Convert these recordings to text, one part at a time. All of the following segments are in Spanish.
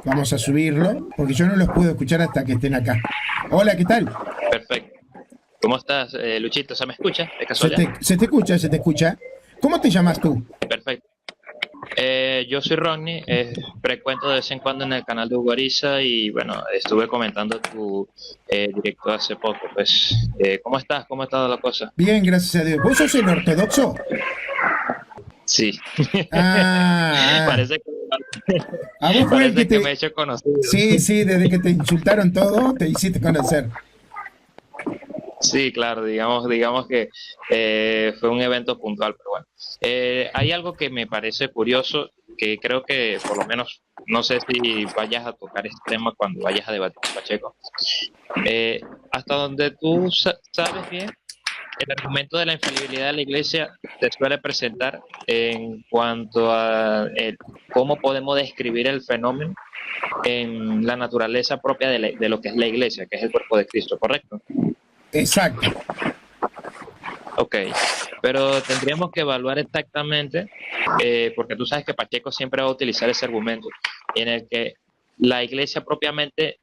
Vamos a subirlo, porque yo no los puedo escuchar hasta que estén acá. Hola, ¿qué tal? Perfecto. ¿Cómo estás, Luchito? ¿Se me escucha de Se casualidad? te, se te escucha, se te escucha. ¿Cómo te llamas tú? Perfecto. Yo soy Ronnie, frecuento de vez en cuando en el canal de Ugariza y bueno, estuve comentando tu directo hace poco. Pues, ¿cómo estás? ¿Cómo ha estado la cosa? Bien, gracias a Dios. ¿Vos sos el ortodoxo? Sí, Ah, parece a vos fue el que parece que me he te... hecho conocido. Sí, sí, desde que te insultaron todo, te hiciste conocer. Sí, claro, digamos que fue un evento puntual, pero bueno. Hay algo que me parece curioso, que creo que por lo menos, no sé si vayas a tocar este tema cuando vayas a debatir con Pacheco. Hasta donde tú sabes bien, el argumento de la infalibilidad de la Iglesia se suele presentar en cuanto a cómo podemos describir el fenómeno en la naturaleza propia de lo que es la Iglesia, que es el cuerpo de Cristo, ¿correcto? Exacto. Ok, pero tendríamos que evaluar exactamente, porque tú sabes que Pacheco siempre va a utilizar ese argumento, en el que la iglesia propiamente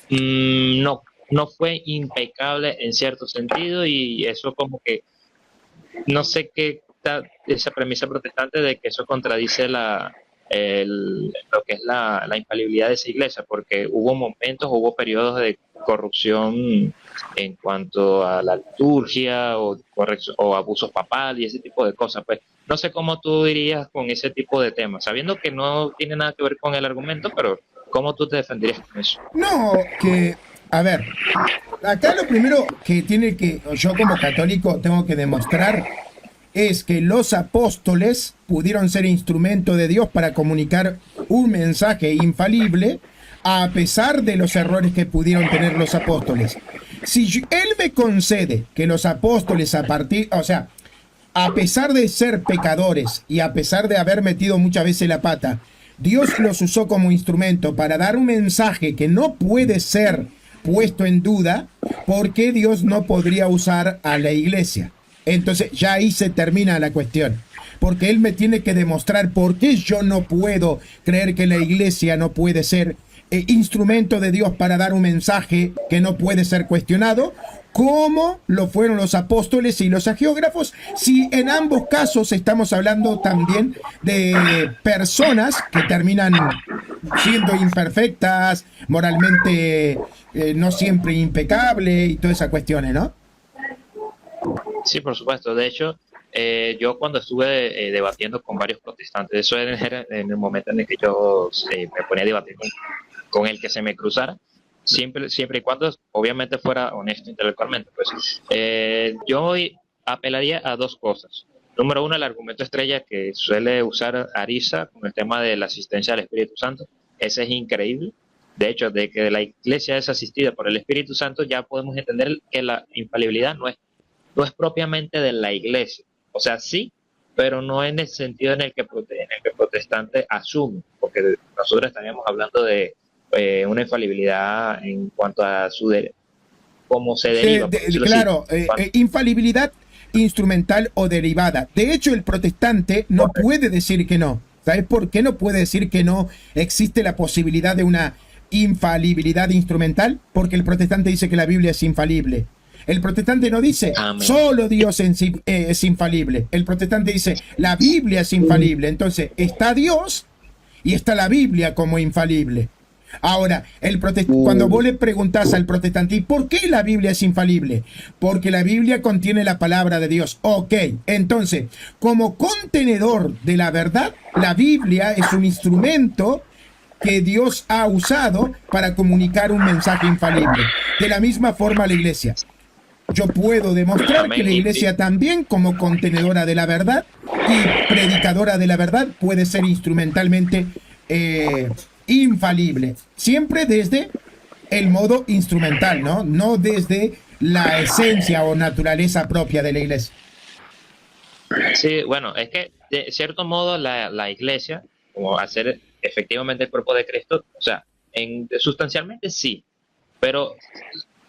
no fue impecable en cierto sentido y eso como que no sé qué está esa premisa protestante de que eso contradice lo que es la infalibilidad de esa iglesia, porque hubo momentos, hubo periodos de corrupción en cuanto a la liturgia o abusos papal y ese tipo de cosas. Pues no sé cómo tú dirías con ese tipo de temas, sabiendo que no tiene nada que ver con el argumento, pero ¿cómo tú te defenderías con eso? No, que, a ver, acá lo primero que tiene que, yo como católico tengo que demostrar es que los apóstoles pudieron ser instrumento de Dios para comunicar un mensaje infalible a pesar de los errores que pudieron tener los apóstoles. Si él me concede que los apóstoles o sea, a pesar de ser pecadores y a pesar de haber metido muchas veces la pata, Dios los usó como instrumento para dar un mensaje que no puede ser puesto en duda, ¿por qué Dios no podría usar a la iglesia? Entonces ya ahí se termina la cuestión. Porque Él me tiene que demostrar por qué yo no puedo creer que la iglesia no puede ser instrumento de Dios para dar un mensaje que no puede ser cuestionado, como lo fueron los apóstoles y los agiógrafos, si en ambos casos estamos hablando también de personas que terminan siendo imperfectas, moralmente no siempre impecables y todas esas cuestiones, ¿no? Sí, por supuesto. De hecho, yo cuando estuve debatiendo con varios protestantes, eso era en el momento en el que yo me ponía a debatir con el que se me cruzara, siempre y cuando obviamente fuera honesto intelectualmente, pues yo apelaría a dos cosas. Número uno, el argumento estrella que suele usar Arisa con el tema de la asistencia al Espíritu Santo. Ese es increíble. De hecho, de que la iglesia es asistida por el Espíritu Santo, ya podemos entender que la infalibilidad no es propiamente de la iglesia. O sea, sí, pero no en el sentido en el que el protestante asume, porque nosotros estaríamos hablando de una infalibilidad en cuanto a cómo se deriva, por decirlo así. Claro, infalibilidad instrumental o derivada. De hecho, el protestante no puede decir que no. ¿Sabes por qué no puede decir que no existe la posibilidad de una infalibilidad instrumental? Porque el protestante dice que la Biblia es infalible. El protestante no dice Amén. solo Dios es infalible. El protestante dice la Biblia es infalible. Entonces está Dios y está la Biblia como infalible. Ahora, cuando vos le preguntás al protestante, ¿y por qué la Biblia es infalible? Porque la Biblia contiene la palabra de Dios. Ok, entonces, como contenedor de la verdad, la Biblia es un instrumento que Dios ha usado para comunicar un mensaje infalible. De la misma forma la iglesia. Yo puedo demostrar que Amén. la iglesia también, como contenedora de la verdad y predicadora de la verdad, puede ser instrumentalmente infalible. Siempre desde el modo instrumental, ¿no? No desde la esencia o naturaleza propia de la iglesia. Sí, bueno, es que de cierto modo la iglesia, como hacer efectivamente el cuerpo de Cristo, o sea, sustancialmente sí, pero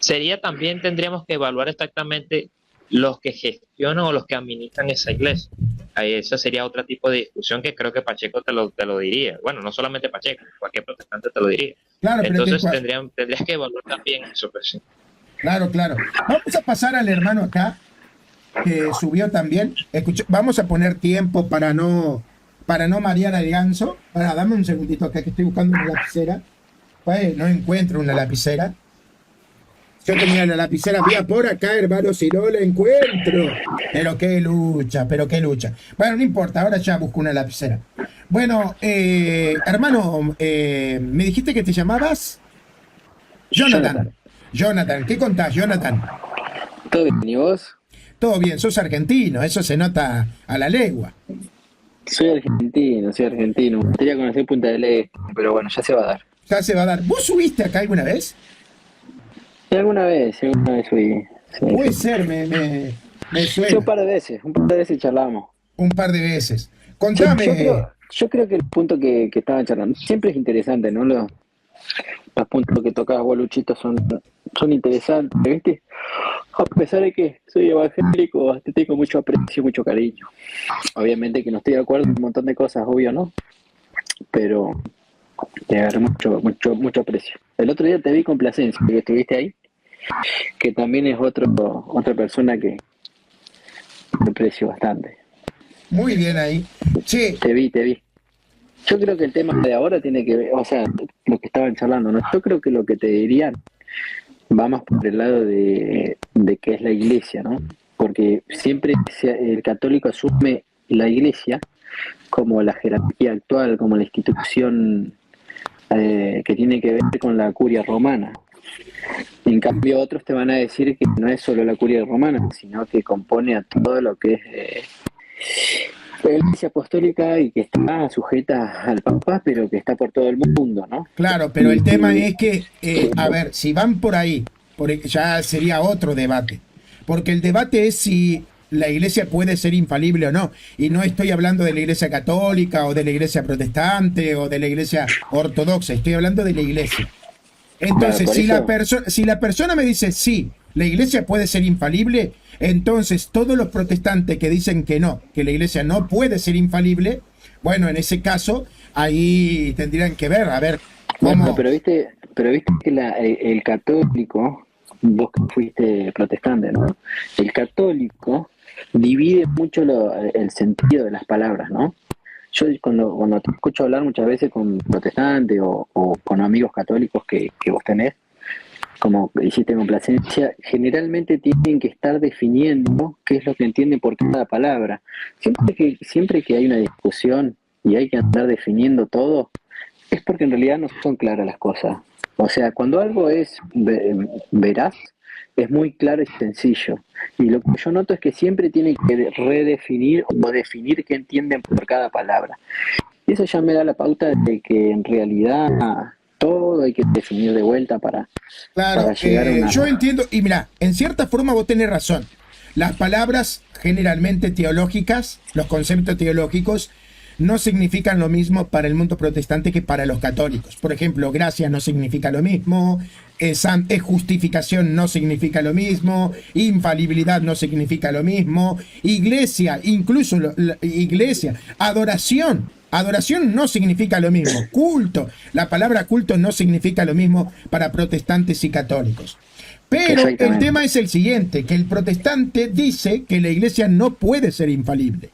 tendríamos que evaluar exactamente los que gestionan o los que administran esa iglesia. ahí esa sería otro tipo de discusión que creo que Pacheco te lo diría. Bueno, no solamente Pacheco, cualquier protestante te lo diría. Claro, pero Entonces tendrías que evaluar también eso, pues sí. claro, claro. Vamos a pasar al hermano acá, que subió también. Vamos a poner tiempo para no marear al ganso. Para, dame un segundito acá que estoy buscando una lapicera. Pues, no encuentro una lapicera. Yo tenía la lapicera, vía por acá, hermano, si no la encuentro. Pero qué lucha, pero qué lucha. Bueno, no importa, ahora ya busco una lapicera. Bueno, hermano, me dijiste que te llamabas Jonathan. Jonathan, ¿qué contás, Jonathan? ¿Todo bien? ¿Y vos? Todo bien, sos argentino, eso se nota a la legua. Soy argentino, soy argentino. Me gustaría conocer Punta del Este, pero bueno, ya se va a dar. Ya se va a dar. ¿Vos subiste acá alguna vez? Y alguna vez fui. Sí, Puede sí. ser, me Sí, suena. un par de veces charlamos. Un par de veces. Yo, yo Contame. creo, yo creo que el punto que estaban charlando siempre es interesante, ¿no? Los puntos que tocabas vos, Luchito, son interesantes, ¿viste? A pesar de que soy evangélico, te tengo mucho aprecio, mucho cariño. Obviamente que no estoy de acuerdo en un montón de cosas, obvio, ¿no? Pero te agarré mucho aprecio. El otro día te vi con Plasencia, que estuviste ahí, que también es otra persona que aprecio bastante. Muy bien ahí. Che, Te vi. Yo creo que el tema de ahora tiene que ver, o sea, lo que estaban charlando, ¿no? Yo creo que lo que te dirían va más por el lado de que es la iglesia, ¿no? Porque siempre el católico asume la iglesia como la jerarquía actual, como la institución que tiene que ver con la curia romana. En cambio, otros te van a decir que no es solo la curia romana, sino que compone a todo lo que es la iglesia apostólica y que está sujeta al Papa, pero que está por todo el mundo, ¿no? claro, pero el tema es que, a ver, si van por ahí, ya sería otro debate. Porque el debate es si la iglesia puede ser infalible o no. Y no estoy hablando de la iglesia católica o de la iglesia protestante o de la iglesia ortodoxa, estoy hablando de la iglesia. Entonces, Claro, por eso, si la persona me dice sí, la iglesia puede ser infalible, entonces todos los protestantes que dicen que no, que la iglesia no puede ser infalible, bueno, en ese caso, ahí tendrían que ver, a ver bueno, cómo. pero viste que el católico, vos que fuiste protestante, ¿no? El católico divide mucho el sentido de las palabras, ¿no? Yo cuando te escucho hablar muchas veces con protestantes o con amigos católicos que vos tenés, como hiciste con Plasencia, generalmente tienen que estar definiendo qué es lo que entienden por cada palabra. Siempre que hay una discusión y hay que andar definiendo todo, es porque en realidad no son claras las cosas. O sea, cuando algo es veraz, es muy claro y sencillo. Y lo que yo noto es que siempre tienen que redefinir o definir qué entienden por cada palabra. Y eso ya me da la pauta de que en realidad todo hay que definir de vuelta Claro, para llegar a yo una... entiendo, y mira, en cierta forma vos tenés razón. Las palabras generalmente teológicas, los conceptos teológicos, no significan lo mismo para el mundo protestante que para los católicos. Por ejemplo, gracia no significa lo mismo, justificación no significa lo mismo, infalibilidad no significa lo mismo, iglesia, incluso iglesia, adoración. Adoración no significa lo mismo. Culto. La palabra culto no significa lo mismo para protestantes y católicos. Pero el tema es el siguiente, que el protestante dice que la iglesia no puede ser infalible.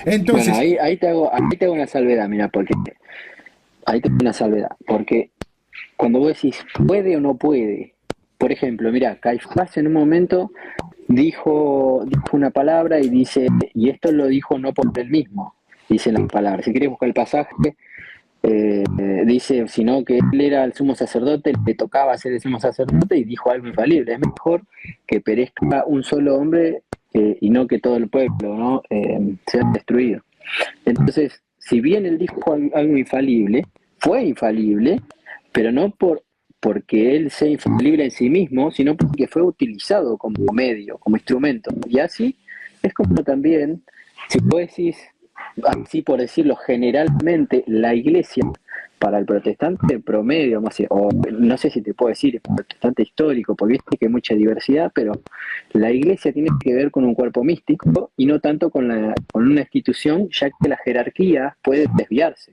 Entonces, Bueno, ahí te hago una salvedad, mira, porque ahí te hago una salvedad, porque cuando vos decís puede o no puede, por ejemplo, mira, Caifás en un momento dijo una palabra y dice, y esto lo dijo no por él mismo, dice la palabra. Si querés buscar el pasaje, dice, sino que él era el sumo sacerdote, le tocaba ser el sumo sacerdote y dijo algo infalible. Es mejor que perezca un solo hombre y no que todo el pueblo, ¿no? Sea destruido. Entonces, si bien él dijo algo infalible, fue infalible, pero no porque él sea infalible en sí mismo, sino porque fue utilizado como medio, como instrumento. Y así es como también, si vos decís, así por decirlo, generalmente la iglesia para el protestante promedio, o no sé si te puedo decir, el protestante histórico, porque viste que hay mucha diversidad, pero la iglesia tiene que ver con un cuerpo místico y no tanto con una institución, ya que la jerarquía puede desviarse.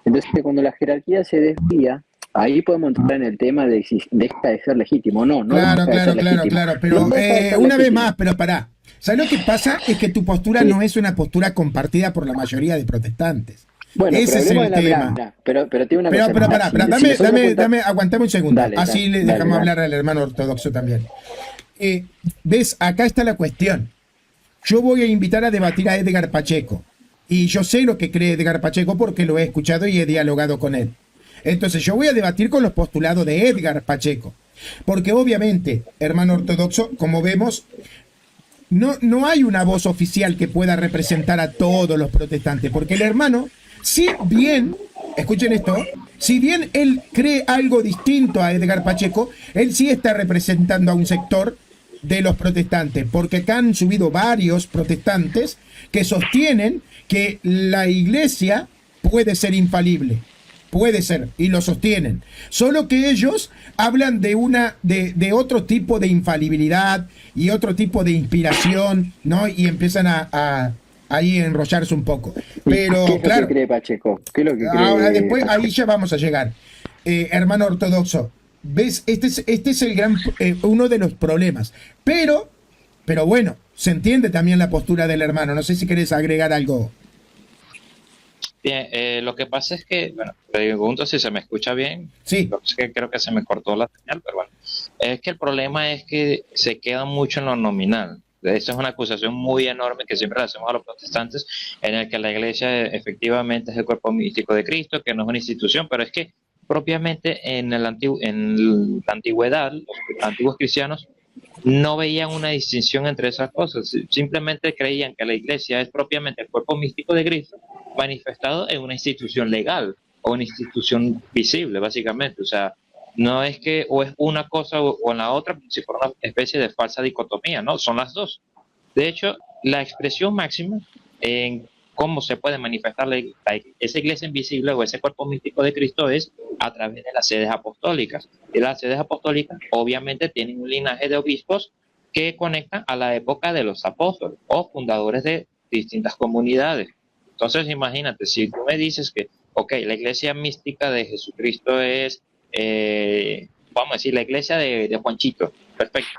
Entonces, cuando la jerarquía se desvía, ahí podemos entrar en el tema de si deja de ser legítimo. No Claro, deja de ser legítimo. claro. Pero No deja de ser una vez legítimo. más, pero pará. ¿Sabes lo que pasa? Es que tu postura Sí. no es una postura compartida por la mayoría de protestantes. Bueno, Ese es el tema. Pero tiene una Pero cosa. pará, aguantame un segundo. Dale, Así le dale, dejamos dale. hablar al hermano ortodoxo también. ¿Ves? Acá está la cuestión. Yo voy a invitar a debatir a Edgar Pacheco. Y yo sé lo que cree Edgar Pacheco porque lo he escuchado y he dialogado con él. Entonces yo voy a debatir con los postulados de Edgar Pacheco. Porque obviamente, hermano ortodoxo, como vemos, no hay una voz oficial que pueda representar a todos los protestantes. Porque el hermano, si bien, escuchen esto, si bien él cree algo distinto a Edgar Pacheco, él sí está representando a un sector de los protestantes, porque acá han subido varios protestantes que sostienen que la iglesia puede ser infalible. Puede ser, y lo sostienen. Solo que ellos hablan de otro tipo de infalibilidad y otro tipo de inspiración, ¿no? Y empiezan a ahí enrollarse un poco. Pero, ¿Qué es claro. lo que cree Pacheco? ¿Qué es lo que cree Ahora después, Pacheco? ahí ya vamos a llegar. Hermano ortodoxo, ¿ves? Este es el gran, uno de los problemas. Pero bueno, se entiende también la postura del hermano. No sé si querés agregar algo. Bien, lo que pasa es que, bueno, pregunto si se me escucha bien. Sí. Lo que es que creo que se me cortó la señal, pero bueno. Es que el problema es que se queda mucho en lo nominal. Esta es una acusación muy enorme que siempre le hacemos a los protestantes, en el que la iglesia efectivamente es el cuerpo místico de Cristo, que no es una institución, pero es que propiamente en la antigüedad, los antiguos cristianos no veían una distinción entre esas cosas, simplemente creían que la iglesia es propiamente el cuerpo místico de Cristo manifestado en una institución legal o una institución visible, básicamente. O sea, no es que o es una cosa o en la otra, si fuera una especie de falsa dicotomía, no, son las dos. De hecho, la expresión máxima en cómo se puede manifestar esa iglesia invisible o ese cuerpo místico de Cristo es a través de las sedes apostólicas. Y las sedes apostólicas obviamente tienen un linaje de obispos que conectan a la época de los apóstoles o fundadores de distintas comunidades. Entonces imagínate, si tú me dices que, ok, la iglesia mística de Jesucristo es, vamos a decir, la iglesia de Juanchito, perfecto,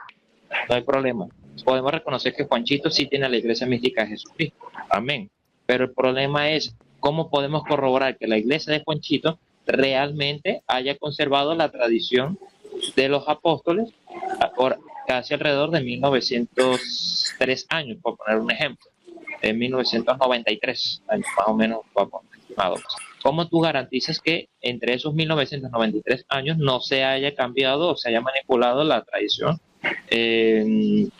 no hay problema. Podemos reconocer que Juanchito sí tiene la iglesia mística de Jesucristo, amén. Pero el problema es cómo podemos corroborar que la iglesia de Juanchito realmente haya conservado la tradición de los apóstoles por casi alrededor de 1903 años, por poner un ejemplo, en 1993 años más o menos, estimado. ¿Cómo tú garantizas que entre esos 1993 años no se haya cambiado o se haya manipulado la tradición en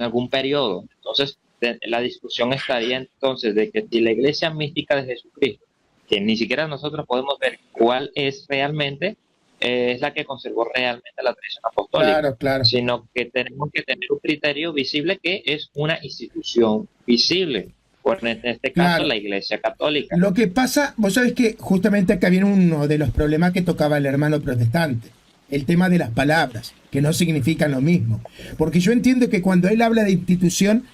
algún periodo? Entonces, la discusión estaría entonces de que si la iglesia mística de Jesucristo, que ni siquiera nosotros podemos ver cuál es realmente, es la que conservó realmente la tradición apostólica, Claro. sino que tenemos que tener un criterio visible que es una institución visible, por en este caso Claro. la iglesia católica. Lo que pasa, vos sabés que justamente acá viene uno de los problemas que tocaba el hermano protestante. El tema de las palabras, que no significan lo mismo. Porque yo entiendo que cuando él habla de institución,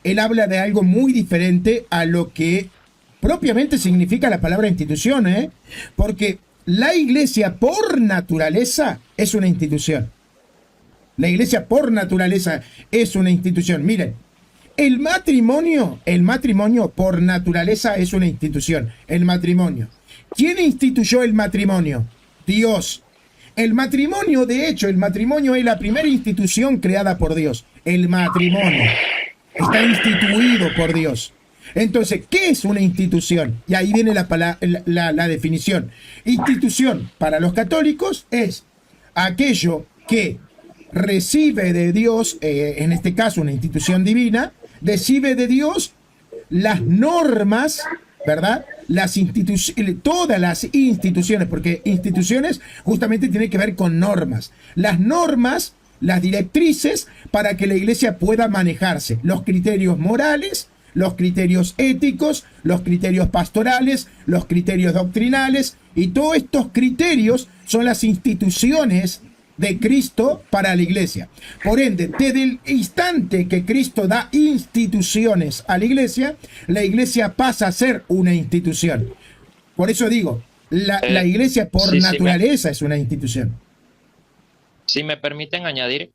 él habla de algo muy diferente a lo que propiamente significa la palabra institución, ¿eh? Porque la iglesia por naturaleza es una institución. La iglesia por naturaleza es una institución. Miren, el matrimonio por naturaleza es una institución. El matrimonio. ¿Quién instituyó el matrimonio? Dios. El matrimonio, de hecho, el matrimonio es la primera institución creada por Dios. El matrimonio está instituido por Dios. Entonces, ¿qué es una institución? Y ahí viene la definición. Institución para los católicos es aquello que recibe de Dios, en este caso una institución divina, recibe de Dios las normas, ¿verdad? Todas las instituciones, porque instituciones justamente tienen que ver con normas. Las normas, las directrices para que la iglesia pueda manejarse, los criterios morales, los criterios éticos, los criterios pastorales, los criterios doctrinales Y todos estos criterios son las instituciones de Cristo para la iglesia. Por ende, desde el instante que Cristo da instituciones a la iglesia pasa a ser una institución. Por eso digo, la iglesia por naturaleza es una institución. Si me permiten añadir,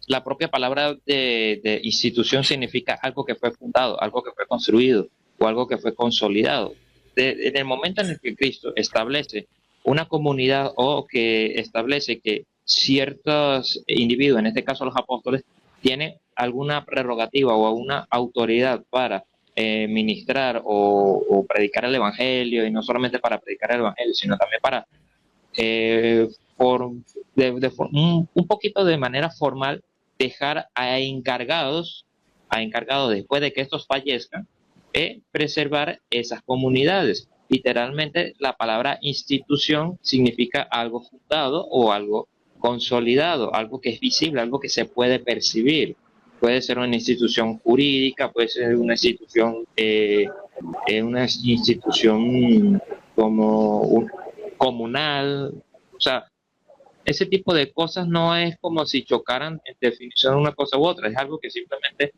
la propia palabra de institución significa algo que fue fundado, algo que fue construido o algo que fue consolidado. En el momento en el que Cristo establece una comunidad o que establece que ciertos individuos, en este caso los apóstoles, tienen alguna prerrogativa o una autoridad para ministrar o predicar el evangelio, y no solamente para predicar el evangelio, sino también para un poquito de manera formal dejar a encargados después de que estos fallezcan, preservar esas comunidades. Literalmente la palabra institución significa algo fundado o algo consolidado, algo que es visible, algo que se puede percibir. Puede ser una institución jurídica, puede ser una institución como comunal. O sea, ese tipo de cosas no es como si chocaran en definición una cosa u otra, es algo que simplemente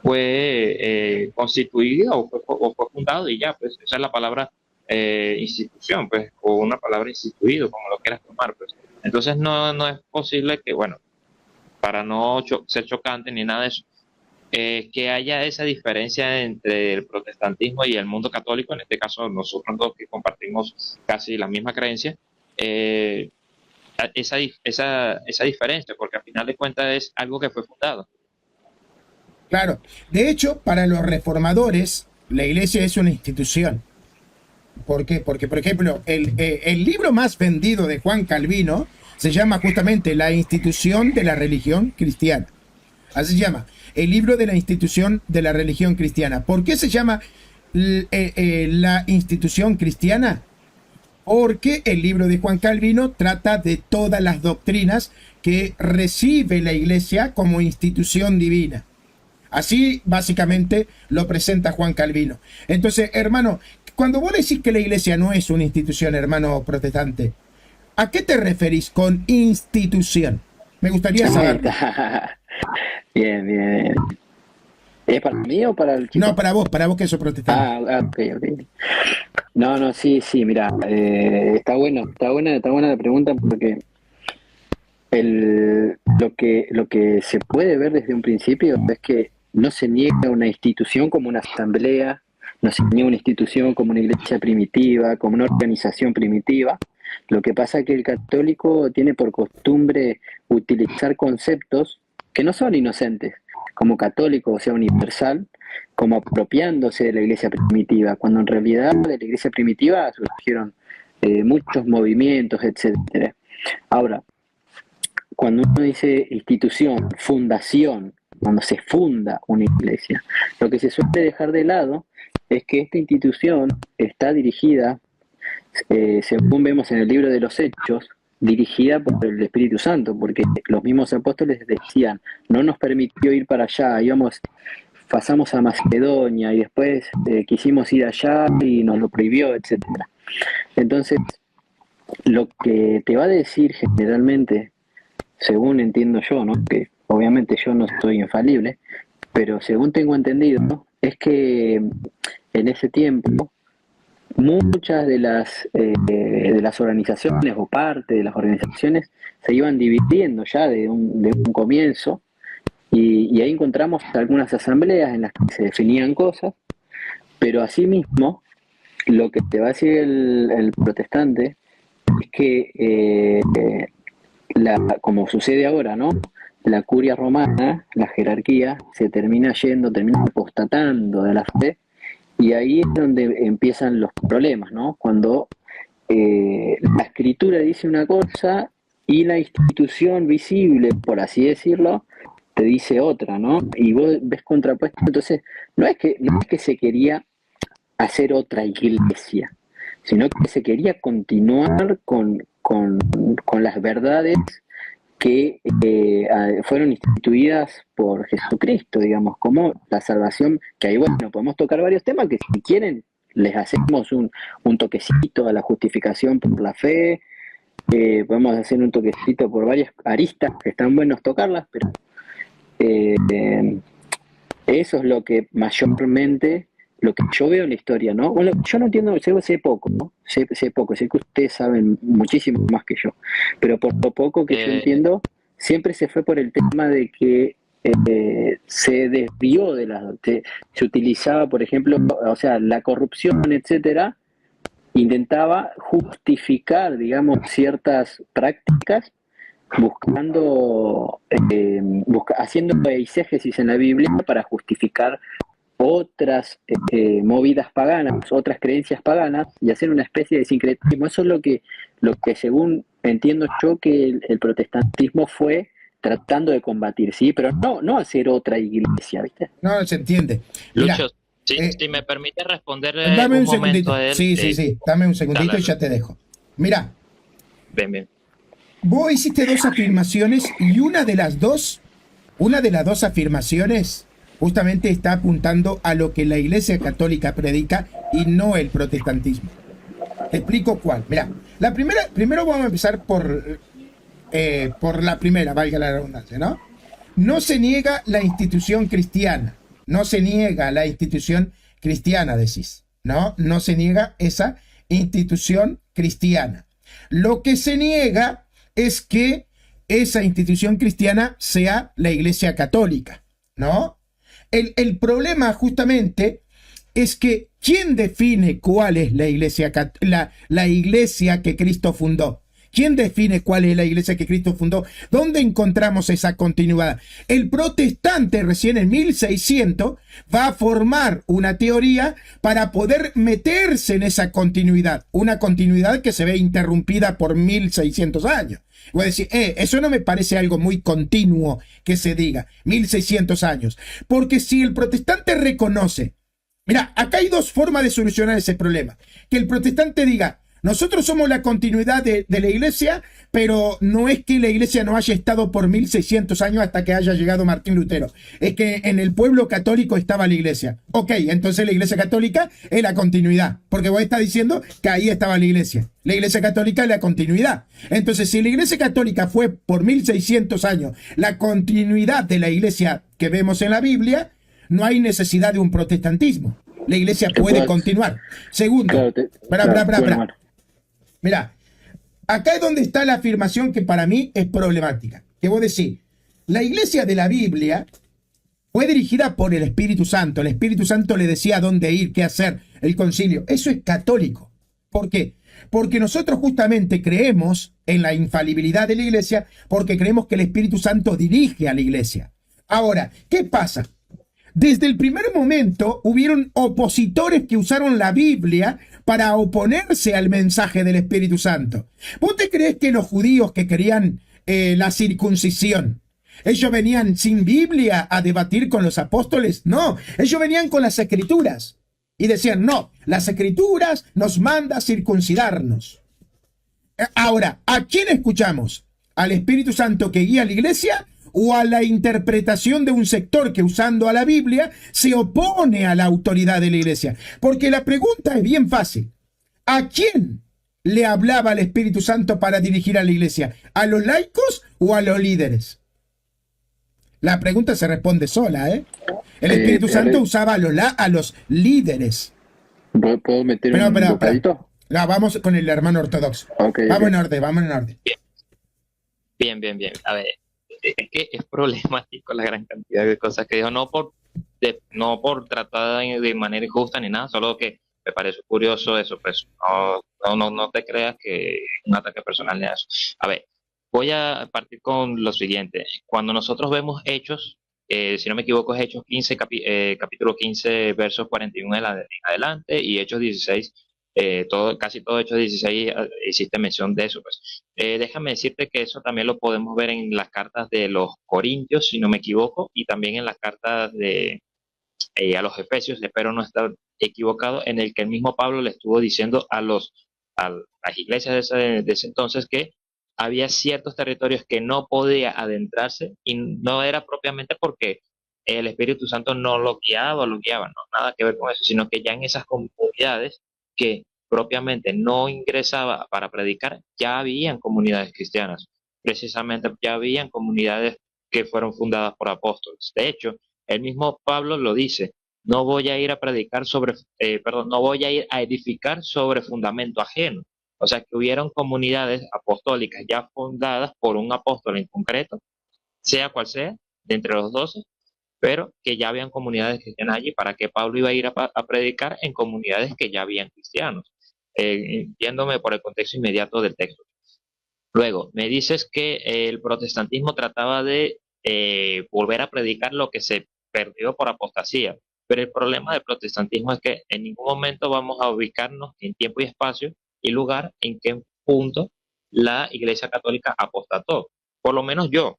fue constituido o fue fundado, y ya, pues esa es la palabra institución, pues, o una palabra instituido, como lo quieras tomar, pues. Entonces no es posible que, bueno, para no ser chocante ni nada de eso, que haya esa diferencia entre el protestantismo y el mundo católico, en este caso nosotros dos que compartimos casi la misma creencia, esa diferencia, porque al final de cuentas es algo que fue fundado. Claro, de hecho, para los reformadores, la iglesia es una institución. ¿Por qué? Porque, por ejemplo, el libro más vendido de Juan Calvino se llama justamente La institución de la religión cristiana. Así se llama, el libro de la institución de la religión cristiana. ¿Por qué se llama la institución cristiana? Porque el libro de Juan Calvino trata de todas las doctrinas que recibe la iglesia como institución divina. Así básicamente lo presenta Juan Calvino. Entonces, hermano, cuando vos decís que la iglesia no es una institución, hermano protestante, ¿a qué te referís con institución? Me gustaría saber. Bien. ¿Es para mí o para el chico? No, para vos que sos protestante. Ok. No, sí, mira, está buena la pregunta, porque lo que se puede ver desde un principio es que no se niega una institución como una asamblea, no se niega una institución como una iglesia primitiva, como una organización primitiva. Lo que pasa es que el católico tiene por costumbre utilizar conceptos que no son inocentes, como católico, o sea, universal, como apropiándose de la iglesia primitiva, cuando en realidad de la iglesia primitiva surgieron muchos movimientos, etcétera. Ahora, cuando uno dice institución, fundación, cuando se funda una iglesia, lo que se suele dejar de lado es que esta institución está dirigida, según vemos en el libro de los Hechos, dirigida por el Espíritu Santo, porque los mismos apóstoles decían, no nos permitió ir para allá, pasamos a Macedonia y después quisimos ir allá y nos lo prohibió, etcétera. Entonces, lo que te va a decir generalmente, según entiendo yo, ¿no?, que obviamente yo no soy infalible, pero según tengo entendido, es que en ese tiempo muchas de las organizaciones o parte de las organizaciones se iban dividiendo ya de un comienzo, y ahí encontramos algunas asambleas en las que se definían cosas, pero asimismo lo que te va a decir el protestante es que como sucede ahora, ¿no?, la curia romana, la jerarquía, se termina apostatando de la fe, y ahí es donde empiezan los problemas, ¿no? Cuando la escritura dice una cosa y la institución visible, por así decirlo, te dice otra, ¿no? Y vos ves contrapuesto. Entonces, no es que se quería hacer otra iglesia, sino que se quería continuar con las verdades que fueron instituidas por Jesucristo, digamos, como la salvación, que ahí, bueno, podemos tocar varios temas que si quieren les hacemos un toquecito a la justificación por la fe, podemos hacer un toquecito por varias aristas que están buenos tocarlas, pero eh, eso es lo que mayormente, lo que yo veo en la historia, ¿no? Bueno, yo no entiendo, sé poco, ¿no? Sé poco, sé que ustedes saben muchísimo más que yo, pero por lo poco que yo entiendo, siempre se fue por el tema de que se desvió se utilizaba, por ejemplo, o sea, la corrupción, etcétera, intentaba justificar, digamos, ciertas prácticas buscando, haciendo eisegesis en la Biblia para justificar otras movidas paganas, otras creencias paganas y hacer una especie de sincretismo. Eso es lo que según entiendo yo que el protestantismo fue tratando de combatir, ¿sí? Pero no hacer otra iglesia, ¿viste? No, se entiende. Mira, Lucho, si me permite responder dame un momento segundito. a él. Sí, dame un segundito dale. y ya te dejo. Mira, Bien. vos hiciste dos afirmaciones y una de las dos afirmaciones justamente está apuntando a lo que la Iglesia Católica predica y no el protestantismo. Te explico cuál. Mira, primero vamos a empezar por la primera, valga la redundancia, ¿no? No se niega la institución cristiana. No se niega la institución cristiana, decís. No se niega esa institución cristiana. Lo que se niega es que esa institución cristiana sea la Iglesia Católica, ¿no? El problema justamente es que ¿quién define cuál es la iglesia que Cristo fundó? ¿Quién define cuál es la iglesia que Cristo fundó? ¿Dónde encontramos esa continuidad? El protestante recién en 1600 va a formar una teoría para poder meterse en esa continuidad, una continuidad que se ve interrumpida por 1600 años. Voy a decir, eso no me parece algo muy continuo que se diga, 1600 años. Porque si el protestante reconoce, mira, acá hay dos formas de solucionar ese problema. Que el protestante diga, nosotros somos la continuidad de la iglesia, pero no es que la iglesia no haya estado por 1600 años hasta que haya llegado Martín Lutero. Es que en el pueblo católico estaba la iglesia. Ok, entonces la iglesia católica es la continuidad, porque vos estás diciendo que ahí estaba la iglesia. La iglesia católica es la continuidad. Entonces, si la iglesia católica fue por 1600 años la continuidad de la iglesia que vemos en la Biblia, no hay necesidad de un protestantismo. La iglesia puede continuar. Segundo, Mira, acá es donde está la afirmación que para mí es problemática. Que vos decís, la iglesia de la Biblia fue dirigida por el Espíritu Santo. El Espíritu Santo le decía a dónde ir, qué hacer, el concilio. Eso es católico. ¿Por qué? Porque nosotros justamente creemos en la infalibilidad de la iglesia, porque creemos que el Espíritu Santo dirige a la iglesia. Ahora, ¿qué pasa? Desde el primer momento hubieron opositores que usaron la Biblia para oponerse al mensaje del Espíritu Santo. ¿Vos te crees que los judíos que querían la circuncisión, ellos venían sin Biblia a debatir con los apóstoles? No, ellos venían con las Escrituras y decían, no, las Escrituras nos manda circuncidarnos. Ahora, ¿a quién escuchamos? ¿Al Espíritu Santo que guía a la iglesia? ¿O a la interpretación de un sector que usando a la Biblia se opone a la autoridad de la iglesia? Porque la pregunta es bien fácil. ¿A quién le hablaba el Espíritu Santo para dirigir a la iglesia? ¿A los laicos o a los líderes? La pregunta se responde sola, ¿eh? El Espíritu Santo usaba a los líderes. ¿Puedo meter un bocadito? No, vamos con el hermano ortodoxo. Vamos en orden. Bien. A ver. Es que es problemático la gran cantidad de cosas que dijo, no por tratar de manera injusta ni nada, solo que me parece curioso eso, pues no te creas que es un ataque personal ni eso. A ver, voy a partir con lo siguiente. Cuando nosotros vemos Hechos, si no me equivoco es Hechos 15, capítulo 15, versos 41 en adelante, y Hechos 16, casi todo Hechos 16 hiciste mención de eso, pues. Déjame decirte que eso también lo podemos ver en las cartas de los Corintios, si no me equivoco, y también en las cartas a los Efesios, espero no estar equivocado, en el que el mismo Pablo le estuvo diciendo a las iglesias de ese entonces que había ciertos territorios que no podía adentrarse, y no era propiamente porque el Espíritu Santo no lo guiaba o lo guiaba, no, nada que ver con eso, sino que ya en esas comunidades que propiamente no ingresaba para predicar, ya habían comunidades cristianas, precisamente ya habían comunidades que fueron fundadas por apóstoles. De hecho, el mismo Pablo lo dice, no voy a ir a predicar sobre, perdón, no voy a ir a edificar sobre fundamento ajeno. O sea, que hubieron comunidades apostólicas ya fundadas por un apóstol en concreto, sea cual sea, de entre los 12, pero que ya habían comunidades cristianas allí. ¿Para que Pablo iba a ir a predicar en comunidades que ya habían cristianos? Yéndome por el contexto inmediato del texto. Luego, me dices que el protestantismo trataba de volver a predicar lo que se perdió por apostasía, pero el problema del protestantismo es que en ningún momento vamos a ubicarnos en tiempo y espacio y lugar en qué punto la Iglesia Católica apostató. Por lo menos yo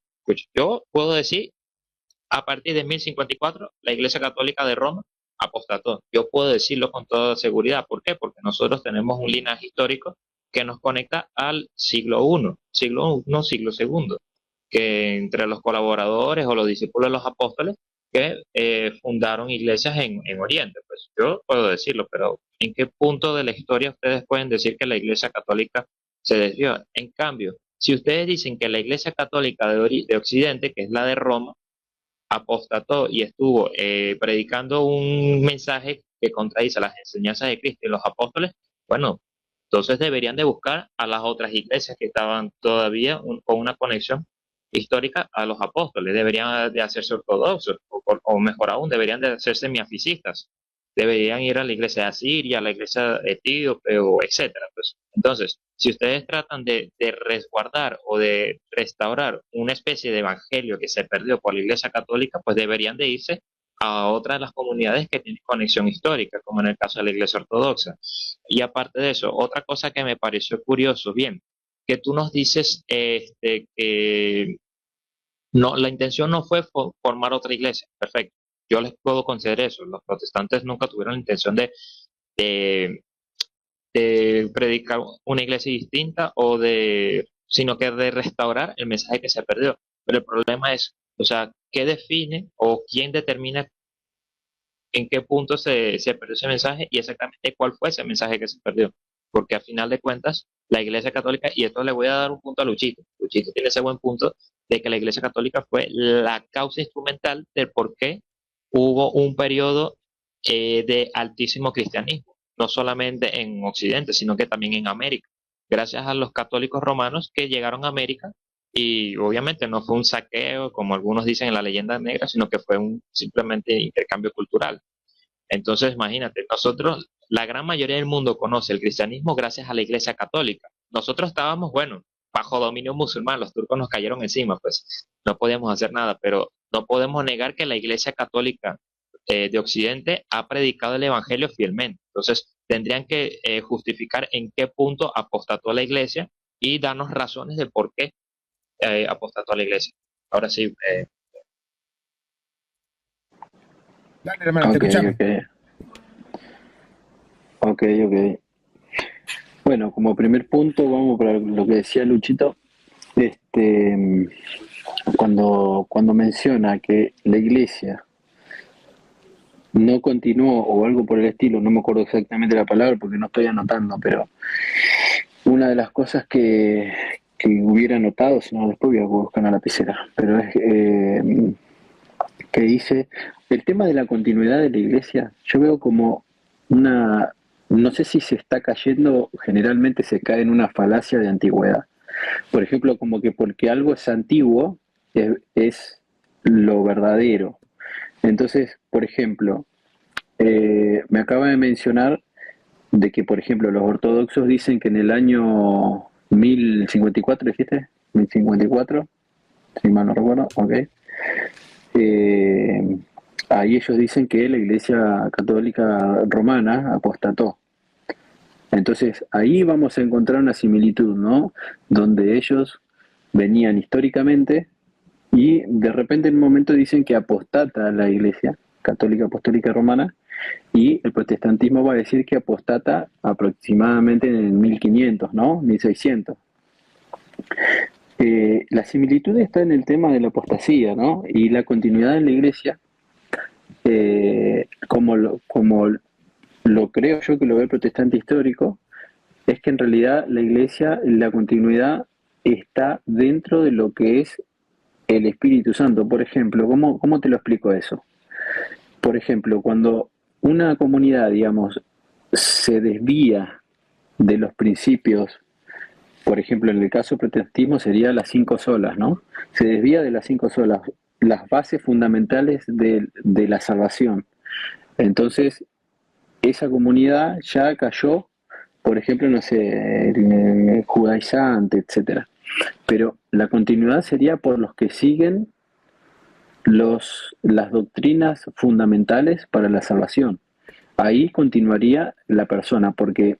puedo decir, a partir de 1054, la Iglesia Católica de Roma apostató. Yo puedo decirlo con toda seguridad. ¿Por qué? Porque nosotros tenemos un linaje histórico que nos conecta al siglo segundo, que entre los colaboradores o los discípulos de los apóstoles que fundaron iglesias en Oriente. Pues yo puedo decirlo, pero ¿en qué punto de la historia ustedes pueden decir que la Iglesia Católica se desvió? En cambio, si ustedes dicen que la Iglesia Católica de Occidente, que es la de Roma, apostató y estuvo predicando un mensaje que contradice las enseñanzas de Cristo y los apóstoles, bueno, entonces deberían de buscar a las otras iglesias que estaban todavía con una conexión histórica a los apóstoles, deberían de hacerse ortodoxos, o mejor aún, deberían de hacerse miafisistas, deberían ir a la iglesia de Asiria, a la iglesia etíope, o etcétera. Pues, entonces, si ustedes tratan de resguardar o de restaurar una especie de evangelio que se perdió por la Iglesia Católica, pues deberían de irse a otras de las comunidades que tienen conexión histórica, como en el caso de la Iglesia Ortodoxa. Y aparte de eso, otra cosa que me pareció curioso, bien, que tú nos dices que no, la intención no fue formar otra iglesia, perfecto. Yo les puedo conceder eso. Los protestantes nunca tuvieron la intención de predicar una iglesia distinta sino que de restaurar el mensaje que se perdió. Pero el problema es, o sea, ¿qué define o quién determina en qué punto se perdió ese mensaje y exactamente cuál fue ese mensaje que se perdió? Porque a final de cuentas, la Iglesia Católica, y esto le voy a dar un punto a Luchito. Luchito tiene ese buen punto de que la Iglesia Católica fue la causa instrumental del por qué hubo un periodo de altísimo cristianismo, no solamente en Occidente, sino que también en América, gracias a los católicos romanos que llegaron a América y obviamente no fue un saqueo, como algunos dicen en la leyenda negra, sino que fue un simplemente intercambio cultural. Entonces, imagínate, nosotros, la gran mayoría del mundo conoce el cristianismo gracias a la Iglesia Católica. Nosotros estábamos, bueno, bajo dominio musulmán, los turcos nos cayeron encima, pues no podíamos hacer nada, pero no podemos negar que la Iglesia Católica de Occidente ha predicado el Evangelio fielmente. Entonces, tendrían que justificar en qué punto apostató la Iglesia y darnos razones de por qué apostató a la Iglesia. Ahora sí. Dale, hermano, te Ok, escuchamos. ok. Bueno, como primer punto, vamos para lo que decía Luchito. Este, cuando menciona que la iglesia no continuó o algo por el estilo, no me acuerdo exactamente la palabra porque no estoy anotando, pero una de las cosas que hubiera anotado, si no después voy a buscar una lapicera, pero es que dice, el tema de la continuidad de la iglesia, yo veo como una, no sé si se está cayendo, generalmente se cae en una falacia de antigüedad. Por ejemplo, como que porque algo es antiguo, es lo verdadero. Entonces, por ejemplo, me acaba de mencionar de que, por ejemplo, los ortodoxos dicen que en el año 1054, ¿dijiste? 1054, si mal no recuerdo, ok. Eh, Ahí ellos dicen que la Iglesia Católica Romana apostató. Entonces, ahí vamos a encontrar una similitud, ¿no? Donde ellos venían históricamente y de repente en un momento dicen que apostata la Iglesia Católica Apostólica Romana y el protestantismo va a decir que apostata aproximadamente en el 1500, ¿no? 1600. La similitud está en el tema de la apostasía, ¿no? Y la continuidad en la Iglesia, como lo creo yo que lo ve el protestante histórico, es que en realidad la iglesia, la continuidad está dentro de lo que es el Espíritu Santo. Por ejemplo, ¿cómo te lo explico eso? Por ejemplo, cuando una comunidad, digamos, se desvía de los principios, por ejemplo, en el caso del protestantismo sería las 5 solas, ¿no? Se desvía de las 5 solas, las bases fundamentales de la salvación. Entonces, esa comunidad ya cayó, por ejemplo, no sé, judaizante, etcétera. Pero la continuidad sería por los que siguen las doctrinas fundamentales para la salvación. Ahí continuaría la persona, porque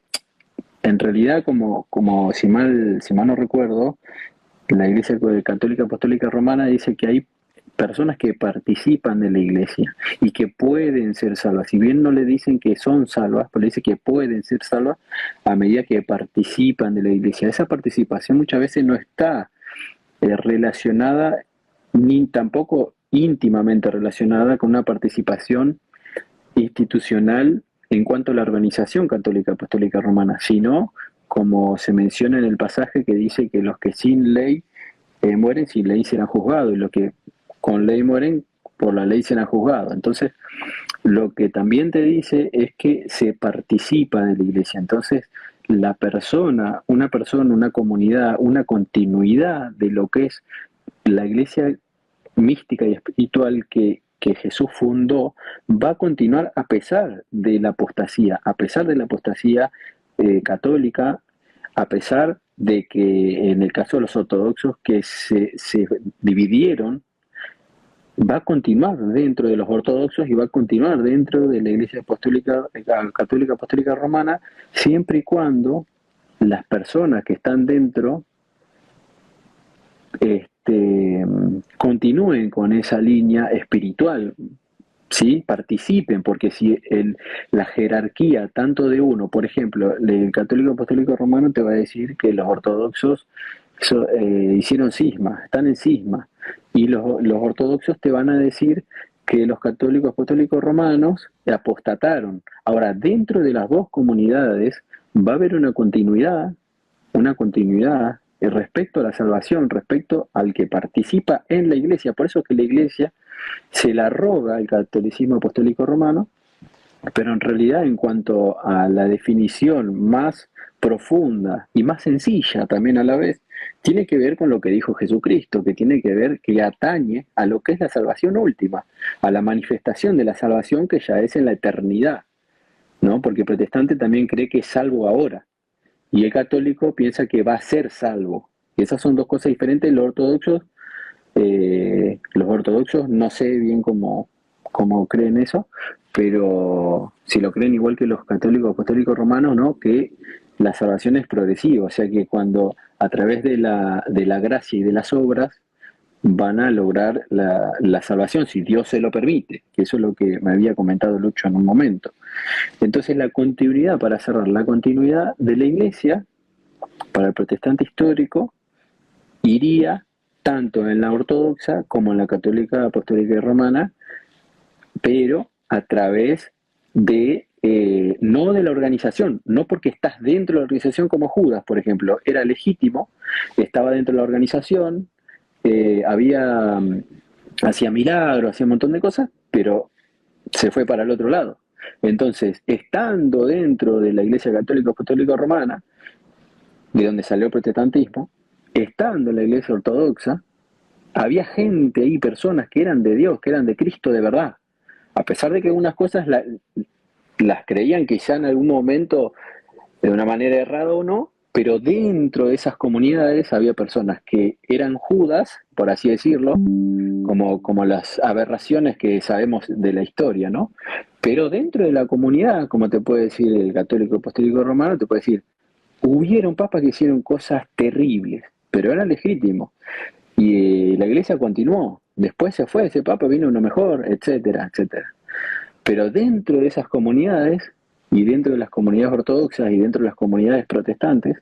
en realidad, como si mal no recuerdo, la Iglesia Católica Apostólica Romana dice que hay personas que participan de la iglesia y que pueden ser salvas. Si bien no le dicen que son salvas, pero le dice que pueden ser salvas a medida que participan de la iglesia. Esa participación muchas veces no está relacionada ni tampoco íntimamente relacionada con una participación institucional en cuanto a la organización católica apostólica romana, sino como se menciona en el pasaje que dice que los que sin ley mueren, sin ley serán juzgados, y los que con ley mueren, por la ley serán juzgados. Entonces, lo que también te dice es que se participa de la iglesia. Entonces, una persona, una comunidad, una continuidad de lo que es la iglesia mística y espiritual que Jesús fundó, va a continuar a pesar de la apostasía, católica, a pesar de que en el caso de los ortodoxos que se dividieron, va a continuar dentro de los ortodoxos y va a continuar dentro de la Iglesia Apostólica, Católica Apostólica Romana, siempre y cuando las personas que están dentro continúen con esa línea espiritual, ¿sí? Participen, porque si la jerarquía tanto de uno, por ejemplo, el católico apostólico romano te va a decir que los ortodoxos hicieron cisma, están en cisma, y los ortodoxos te van a decir que los católicos apostólicos romanos apostataron. Ahora, dentro de las dos comunidades va a haber una continuidad respecto a la salvación, respecto al que participa en la iglesia. Por eso es que la iglesia se la roga al catolicismo apostólico romano, pero en realidad en cuanto a la definición más profunda y más sencilla también a la vez, tiene que ver con lo que dijo Jesucristo, que tiene que ver, que atañe a lo que es la salvación última, a la manifestación de la salvación que ya es en la eternidad, ¿no? Porque el protestante también cree que es salvo ahora, y el católico piensa que va a ser salvo. Y esas son dos cosas diferentes. Los ortodoxos no sé bien cómo creen eso, pero si lo creen igual que los católicos apostólicos romanos, ¿no? Que la salvación es progresiva, o sea que cuando a través de la gracia y de las obras van a lograr la salvación, si Dios se lo permite, que eso es lo que me había comentado Lucho en un momento. Entonces la continuidad, para cerrar, la continuidad de la iglesia para el protestante histórico iría tanto en la ortodoxa como en la católica apostólica y romana, pero a través no de la organización, no porque estás dentro de la organización como Judas, por ejemplo, era legítimo, estaba dentro de la organización, hacía milagros, hacía un montón de cosas, pero se fue para el otro lado. Entonces, estando dentro de la Iglesia Católica Apostólica Romana, de donde salió el protestantismo, estando en la Iglesia Ortodoxa, había gente ahí, personas que eran de Dios, que eran de Cristo de verdad. A pesar de que algunas cosas las creían quizá en algún momento de una manera errada o no, pero dentro de esas comunidades había personas que eran Judas, por así decirlo, como las aberraciones que sabemos de la historia, ¿no? Pero dentro de la comunidad, como te puede decir el católico apostólico romano, te puede decir, hubieron papas que hicieron cosas terribles, pero era legítimo. Y la iglesia continuó. Después se fue ese papa, vino uno mejor, etcétera, etcétera. Pero dentro de esas comunidades, y dentro de las comunidades ortodoxas y dentro de las comunidades protestantes,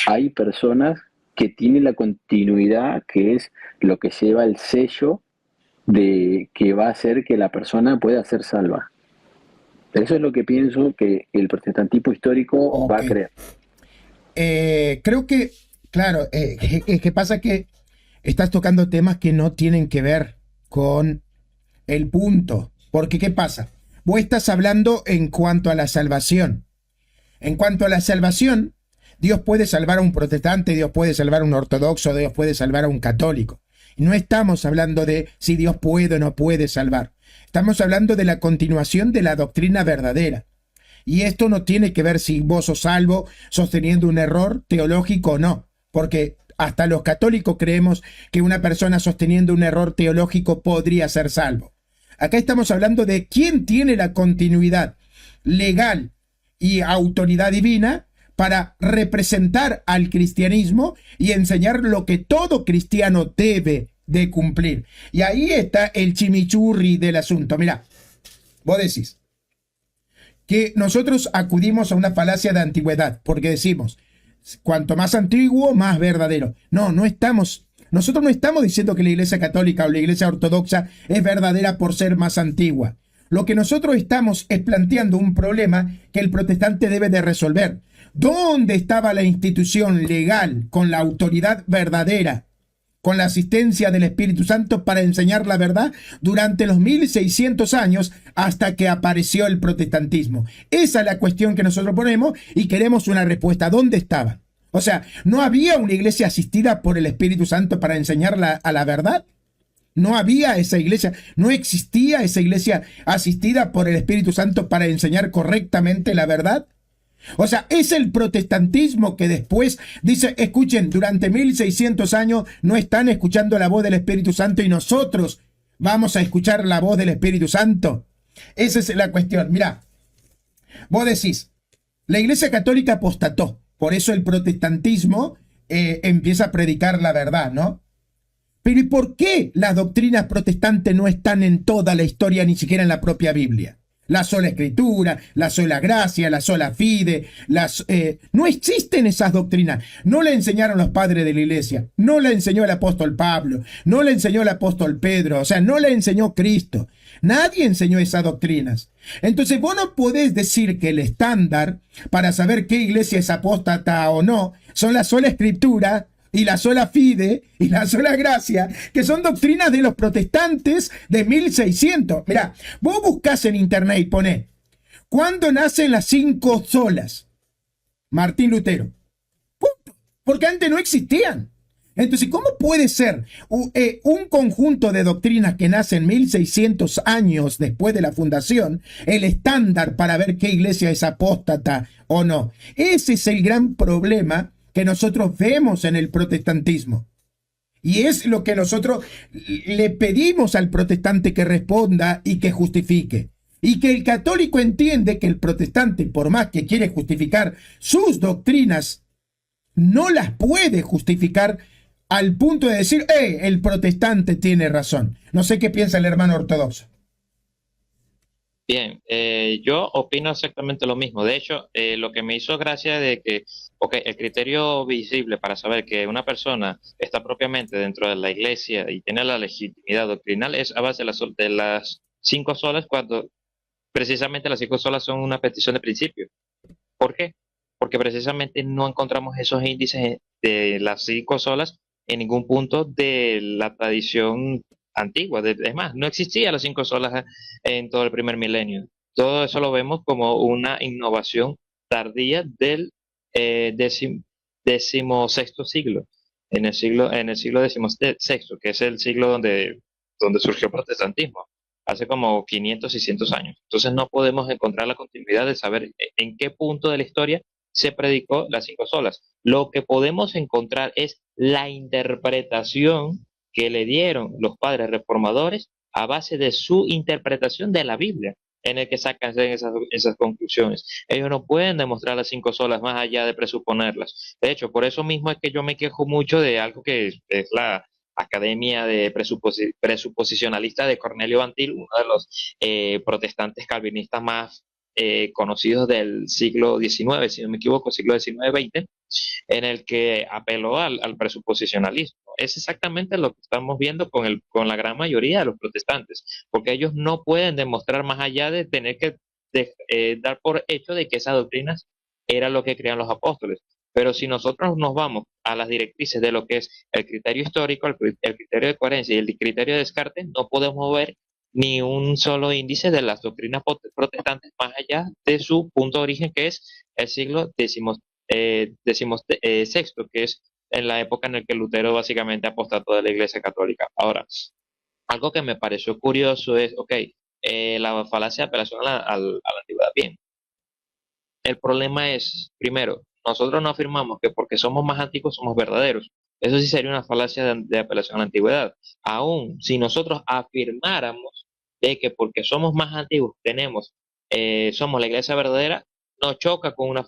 hay personas que tienen la continuidad, que es lo que lleva el sello de que va a hacer que la persona pueda ser salva. Eso es lo que pienso que el protestantismo histórico va Ok. a creer. Creo que, claro, que pasa que estás tocando temas que no tienen que ver con el punto. Porque, ¿qué pasa? Vos estás hablando en cuanto a la salvación. En cuanto a la salvación, Dios puede salvar a un protestante, Dios puede salvar a un ortodoxo, Dios puede salvar a un católico. No estamos hablando de si Dios puede o no puede salvar. Estamos hablando de la continuación de la doctrina verdadera. Y esto no tiene que ver si vos sos salvo sosteniendo un error teológico o no, porque hasta los católicos creemos que una persona sosteniendo un error teológico podría ser salvo. Acá estamos hablando de quién tiene la continuidad legal y autoridad divina para representar al cristianismo y enseñar lo que todo cristiano debe de cumplir. Y ahí está el chimichurri del asunto. Mira, vos decís que nosotros acudimos a una falacia de antigüedad, porque decimos, cuanto más antiguo, más verdadero. No, nosotros no estamos diciendo que la Iglesia Católica o la Iglesia Ortodoxa es verdadera por ser más antigua. Lo que nosotros estamos es planteando un problema que el protestante debe de resolver. ¿Dónde estaba la institución legal con la autoridad verdadera, con la asistencia del Espíritu Santo para enseñar la verdad durante los 1600 años hasta que apareció el protestantismo? Esa es la cuestión que nosotros ponemos y queremos una respuesta. ¿Dónde estaba? O sea, ¿no había una iglesia asistida por el Espíritu Santo para enseñar a la verdad? No había esa iglesia, no existía esa iglesia asistida por el Espíritu Santo para enseñar correctamente la verdad. O sea, es el protestantismo que después dice, escuchen, durante 1600 años no están escuchando la voz del Espíritu Santo y nosotros vamos a escuchar la voz del Espíritu Santo. Esa es la cuestión. Mira, vos decís, la Iglesia Católica apostató, por eso el protestantismo empieza a predicar la verdad, ¿no? Pero ¿y por qué las doctrinas protestantes no están en toda la historia, ni siquiera en la propia Biblia? La sola escritura, la sola gracia, la sola fide, no existen esas doctrinas. No le enseñaron los padres de la iglesia, no le enseñó el apóstol Pablo, no le enseñó el apóstol Pedro, o sea, no le enseñó Cristo. Nadie enseñó esas doctrinas. Entonces vos no podés decir que el estándar para saber qué iglesia es apóstata o no son la sola escritura y la sola fide y la sola gracia, que son doctrinas de los protestantes de 1600. Mirá, vos buscás en internet y ponés, ¿cuándo nacen las 5 solas? Martín Lutero. Punto. Porque antes no existían. Entonces, ¿cómo puede ser un conjunto de doctrinas que nacen 1600 años después de la fundación el estándar para ver qué iglesia es apóstata o no? Ese es el gran problema que nosotros vemos en el protestantismo. Y es lo que nosotros le pedimos al protestante que responda y que justifique. Y que el católico entiende que el protestante, por más que quiere justificar sus doctrinas, no las puede justificar al punto de decir, el protestante tiene razón. No sé qué piensa el hermano ortodoxo. Bien, yo opino exactamente lo mismo. De hecho, lo que me hizo gracia de que, ok, el criterio visible para saber que una persona está propiamente dentro de la iglesia y tiene la legitimidad doctrinal es a base de las 5 solas, cuando precisamente las 5 solas son una petición de principio. ¿Por qué? Porque precisamente no encontramos esos índices de las 5 solas en ningún punto de la tradición antigua. Es más, no existía las 5 solas en todo el primer milenio. Todo eso lo vemos como una innovación tardía del decimosexto siglo. En el siglo XVI, que es el siglo donde surgió el protestantismo, hace como 500, 600 años. Entonces no podemos encontrar la continuidad de saber en qué punto de la historia se predicó las 5 solas. Lo que podemos encontrar es la interpretación que le dieron los padres reformadores a base de su interpretación de la Biblia, en el que sacan esas conclusiones. Ellos no pueden demostrar las 5 solas más allá de presuponerlas. De hecho, por eso mismo es que yo me quejo mucho de algo que es la Academia de Presuposicionalista de Cornelio Bantil, uno de los protestantes calvinistas más conocidos del siglo XIX, si no me equivoco, siglo XIX-XX, en el que apeló al presuposicionalismo. Es exactamente lo que estamos viendo con la gran mayoría de los protestantes, porque ellos no pueden demostrar más allá de tener que dar por hecho de que esas doctrinas era lo que creían los apóstoles. Pero si nosotros nos vamos a las directrices de lo que es el criterio histórico, el criterio de coherencia y el criterio de Descartes, no podemos ver ni un solo índice de las doctrinas protestantes más allá de su punto de origen, que es el siglo sexto, que es en la época en la que Lutero básicamente apostató de la Iglesia Católica. Ahora, algo que me pareció curioso es, ok, la falacia de apelación a la antigüedad. Bien, el problema es, primero, nosotros no afirmamos que porque somos más antiguos somos verdaderos. Eso sí sería una falacia de apelación a la antigüedad. Aún si nosotros afirmáramos de que porque somos más antiguos somos la iglesia verdadera, no choca con no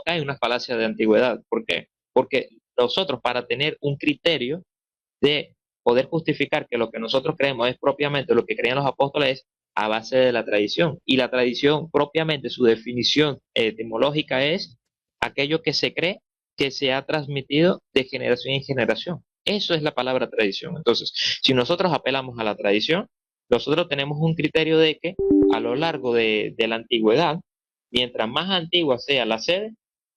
cae en una falacia de antigüedad. ¿Por qué? Porque nosotros, para tener un criterio de poder justificar que lo que nosotros creemos es propiamente lo que creían los apóstoles, es a base de la tradición. Y la tradición, propiamente, su definición etimológica es aquello que se cree que se ha transmitido de generación en generación. Eso es la palabra tradición. Entonces, si nosotros apelamos a la tradición, nosotros tenemos un criterio de que a lo largo de la antigüedad, mientras más antigua sea la sede,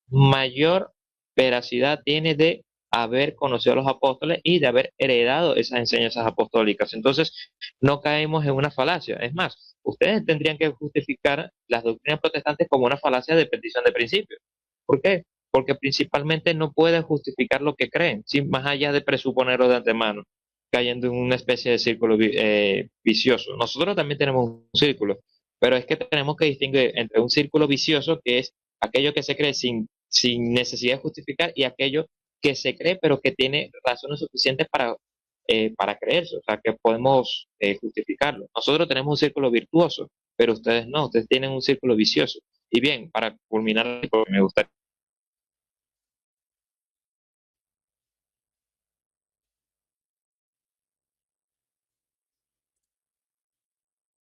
mayor veracidad tiene de haber conocido a los apóstoles y de haber heredado esas enseñanzas apostólicas. Entonces, no caemos en una falacia. Es más, ustedes tendrían que justificar las doctrinas protestantes como una falacia de petición de principios. ¿Por qué? Porque principalmente no pueden justificar lo que creen, sin más allá de presuponerlo de antemano, cayendo en una especie de círculo vicioso. Nosotros también tenemos un círculo, pero es que tenemos que distinguir entre un círculo vicioso, que es aquello que se cree sin necesidad de justificar, y aquello que se cree pero que tiene razones suficientes para creerse, o sea, que podemos justificarlo. Nosotros tenemos un círculo virtuoso, pero ustedes no, ustedes tienen un círculo vicioso. Y bien, para culminar, porque me gustaría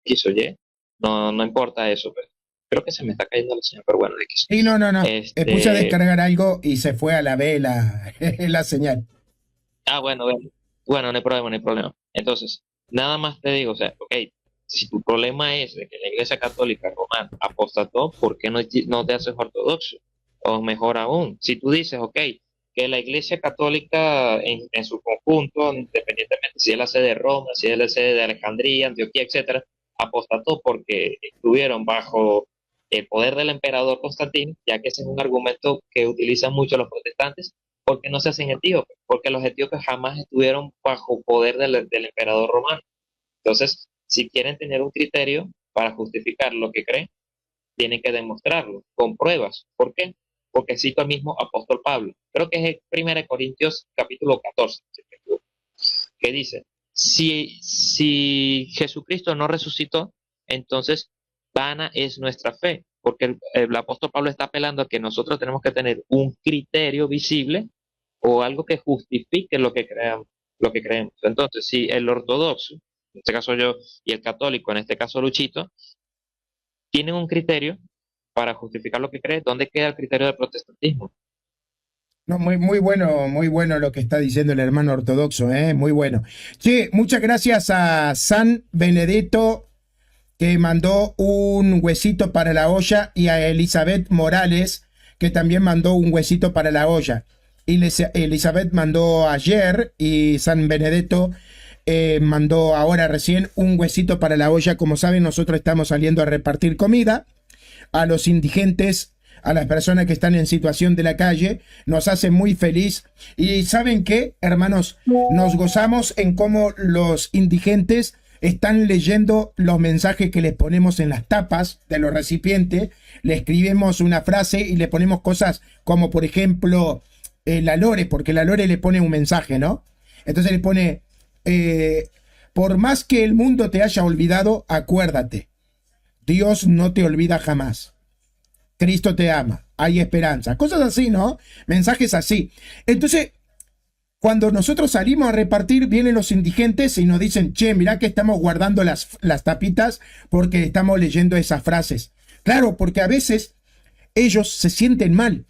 X o Y, no importa eso, pero creo que se me está cayendo la señal, pero bueno, X. Sí, no. Me puse a descargar algo y se fue a la B la señal. Bueno, no hay problema, no hay problema. Entonces, nada más te digo, o sea, ok, si tu problema es de que la Iglesia Católica Romana apostató, ¿por qué no te haces ortodoxo? O mejor aún, si tú dices, ok, que la Iglesia Católica en su conjunto, independientemente si es la sede de Roma, si es la sede de Alejandría, Antioquía, etcétera, apostató porque estuvieron bajo el poder del emperador Constantino, ya que ese es un argumento que utilizan mucho los protestantes, porque no se hacen etíopes, porque los etíopes jamás estuvieron bajo poder del emperador romano. Entonces, si quieren tener un criterio para justificar lo que creen, tienen que demostrarlo con pruebas. ¿Por qué? Porque cito al mismo apóstol Pablo. Creo que es el 1 Corintios capítulo 14, que dice, si Jesucristo no resucitó, entonces vana es nuestra fe, porque el apóstol Pablo está apelando a que nosotros tenemos que tener un criterio visible o algo que justifique lo que creemos. Entonces, si el ortodoxo, en este caso yo, y el católico, en este caso Luchito, tienen un criterio para justificar lo que cree, ¿dónde queda el criterio del protestantismo? No, muy bueno lo que está diciendo el hermano ortodoxo, muy bueno. Sí, muchas gracias a San Benedetto, que mandó un huesito para la olla, y a Elizabeth Morales, que también mandó un huesito para la olla. Y Elizabeth mandó ayer, y San Benedetto mandó ahora recién un huesito para la olla. Como saben, nosotros estamos saliendo a repartir comida a los indigentes, a las personas que están en situación de la calle. Nos hace muy feliz. Y ¿saben qué, hermanos? Nos gozamos en cómo los indigentes están leyendo los mensajes que les ponemos en las tapas de los recipientes. Le escribimos una frase y le ponemos cosas como, por ejemplo, la Lore, porque la Lore le pone un mensaje, ¿no? Entonces le pone, por más que el mundo te haya olvidado, acuérdate, Dios no te olvida jamás. Cristo te ama, hay esperanza. Cosas así, ¿no? Mensajes así. Entonces, cuando nosotros salimos a repartir, vienen los indigentes y nos dicen, che, mirá que estamos guardando las tapitas porque estamos leyendo esas frases. Claro, porque a veces ellos se sienten mal.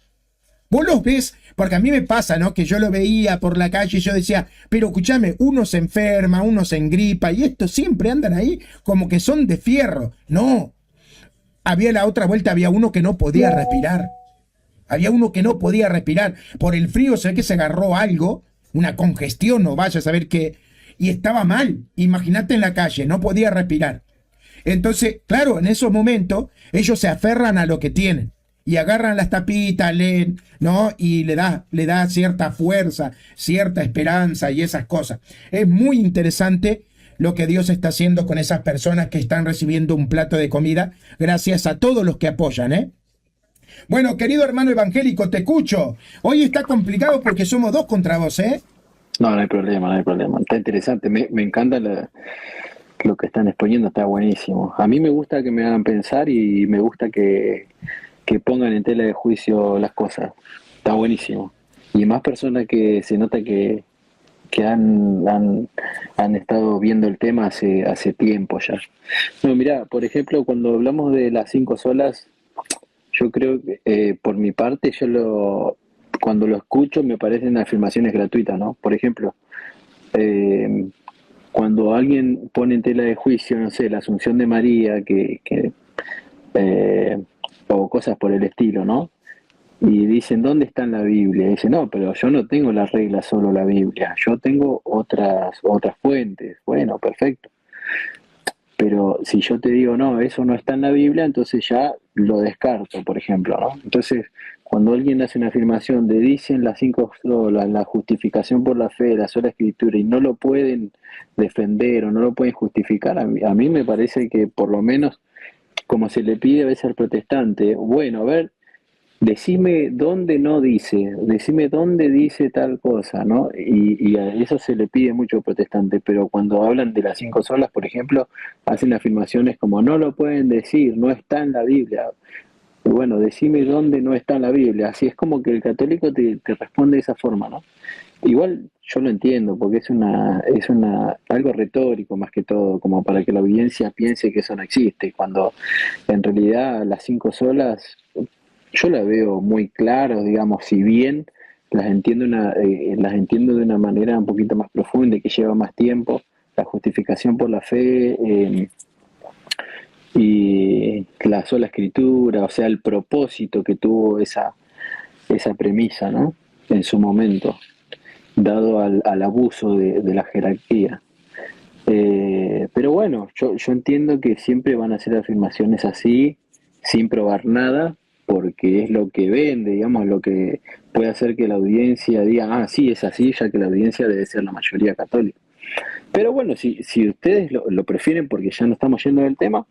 Vos los ves, porque a mí me pasa, ¿no? Que yo lo veía por la calle y yo decía, pero escúchame, uno se enferma, uno se engripa y estos siempre andan ahí como que son de fierro. No. había la otra vuelta, había uno que no podía respirar. Había uno que no podía respirar. Por el frío se ve que se agarró algo, una congestión o vaya a saber qué, y estaba mal. Imagínate en la calle, no podía respirar. Entonces, claro, en esos momentos ellos se aferran a lo que tienen y agarran las tapitas, leen, ¿no? Y le da cierta fuerza, cierta esperanza y esas cosas. Es muy interesante lo que Dios está haciendo con esas personas que están recibiendo un plato de comida, gracias a todos los que apoyan, ¿eh? Bueno, querido hermano evangélico, te escucho. Hoy está complicado porque somos 2 contra vos, ¿eh? No, no hay problema, no hay problema. Está interesante, me encanta lo que están exponiendo, está buenísimo. A mí me gusta que me hagan pensar y me gusta que pongan en tela de juicio las cosas. Está buenísimo. Y más personas que se nota que han estado viendo el tema hace tiempo ya. No, mira, por ejemplo, cuando hablamos de las 5 solas, yo creo que por mi parte, cuando lo escucho me parecen afirmaciones gratuitas, ¿no? Por ejemplo, cuando alguien pone en tela de juicio, no sé, la Asunción de María, o cosas por el estilo, ¿no? Y dicen, ¿dónde está en la Biblia? Y dicen, no, pero yo no tengo las reglas, solo la Biblia, yo tengo otras fuentes. Bueno, perfecto. Pero si yo te digo, no, eso no está en la Biblia, entonces ya lo descarto, por ejemplo, ¿no? Entonces, cuando alguien hace una afirmación de dicen las 5 solas, la justificación por la fe, la sola escritura, y no lo pueden defender o no lo pueden justificar, a mí me parece que por lo menos, como se le pide a veces al protestante, bueno, a ver, decime dónde no dice, decime dónde dice tal cosa, ¿no? Y a eso se le pide mucho al protestante, pero cuando hablan de las 5 solas, por ejemplo, hacen afirmaciones como no lo pueden decir, no está en la Biblia. Y bueno, decime dónde no está en la Biblia. Así es como que el católico te responde de esa forma, ¿no? Igual yo lo entiendo, porque es algo retórico más que todo, como para que la audiencia piense que eso no existe, cuando en realidad las 5 solas yo la veo muy claro, digamos, si bien las entiendo de una manera un poquito más profunda y que lleva más tiempo, la justificación por la fe y la sola escritura, o sea, el propósito que tuvo esa premisa, ¿no? En su momento, dado al abuso de la jerarquía. Pero bueno, yo entiendo que siempre van a ser afirmaciones así, sin probar nada, porque es lo que vende, digamos, lo que puede hacer que la audiencia diga, sí, es así, ya que la audiencia debe ser la mayoría católica. Pero bueno, si ustedes lo prefieren, porque ya no estamos yendo del tema,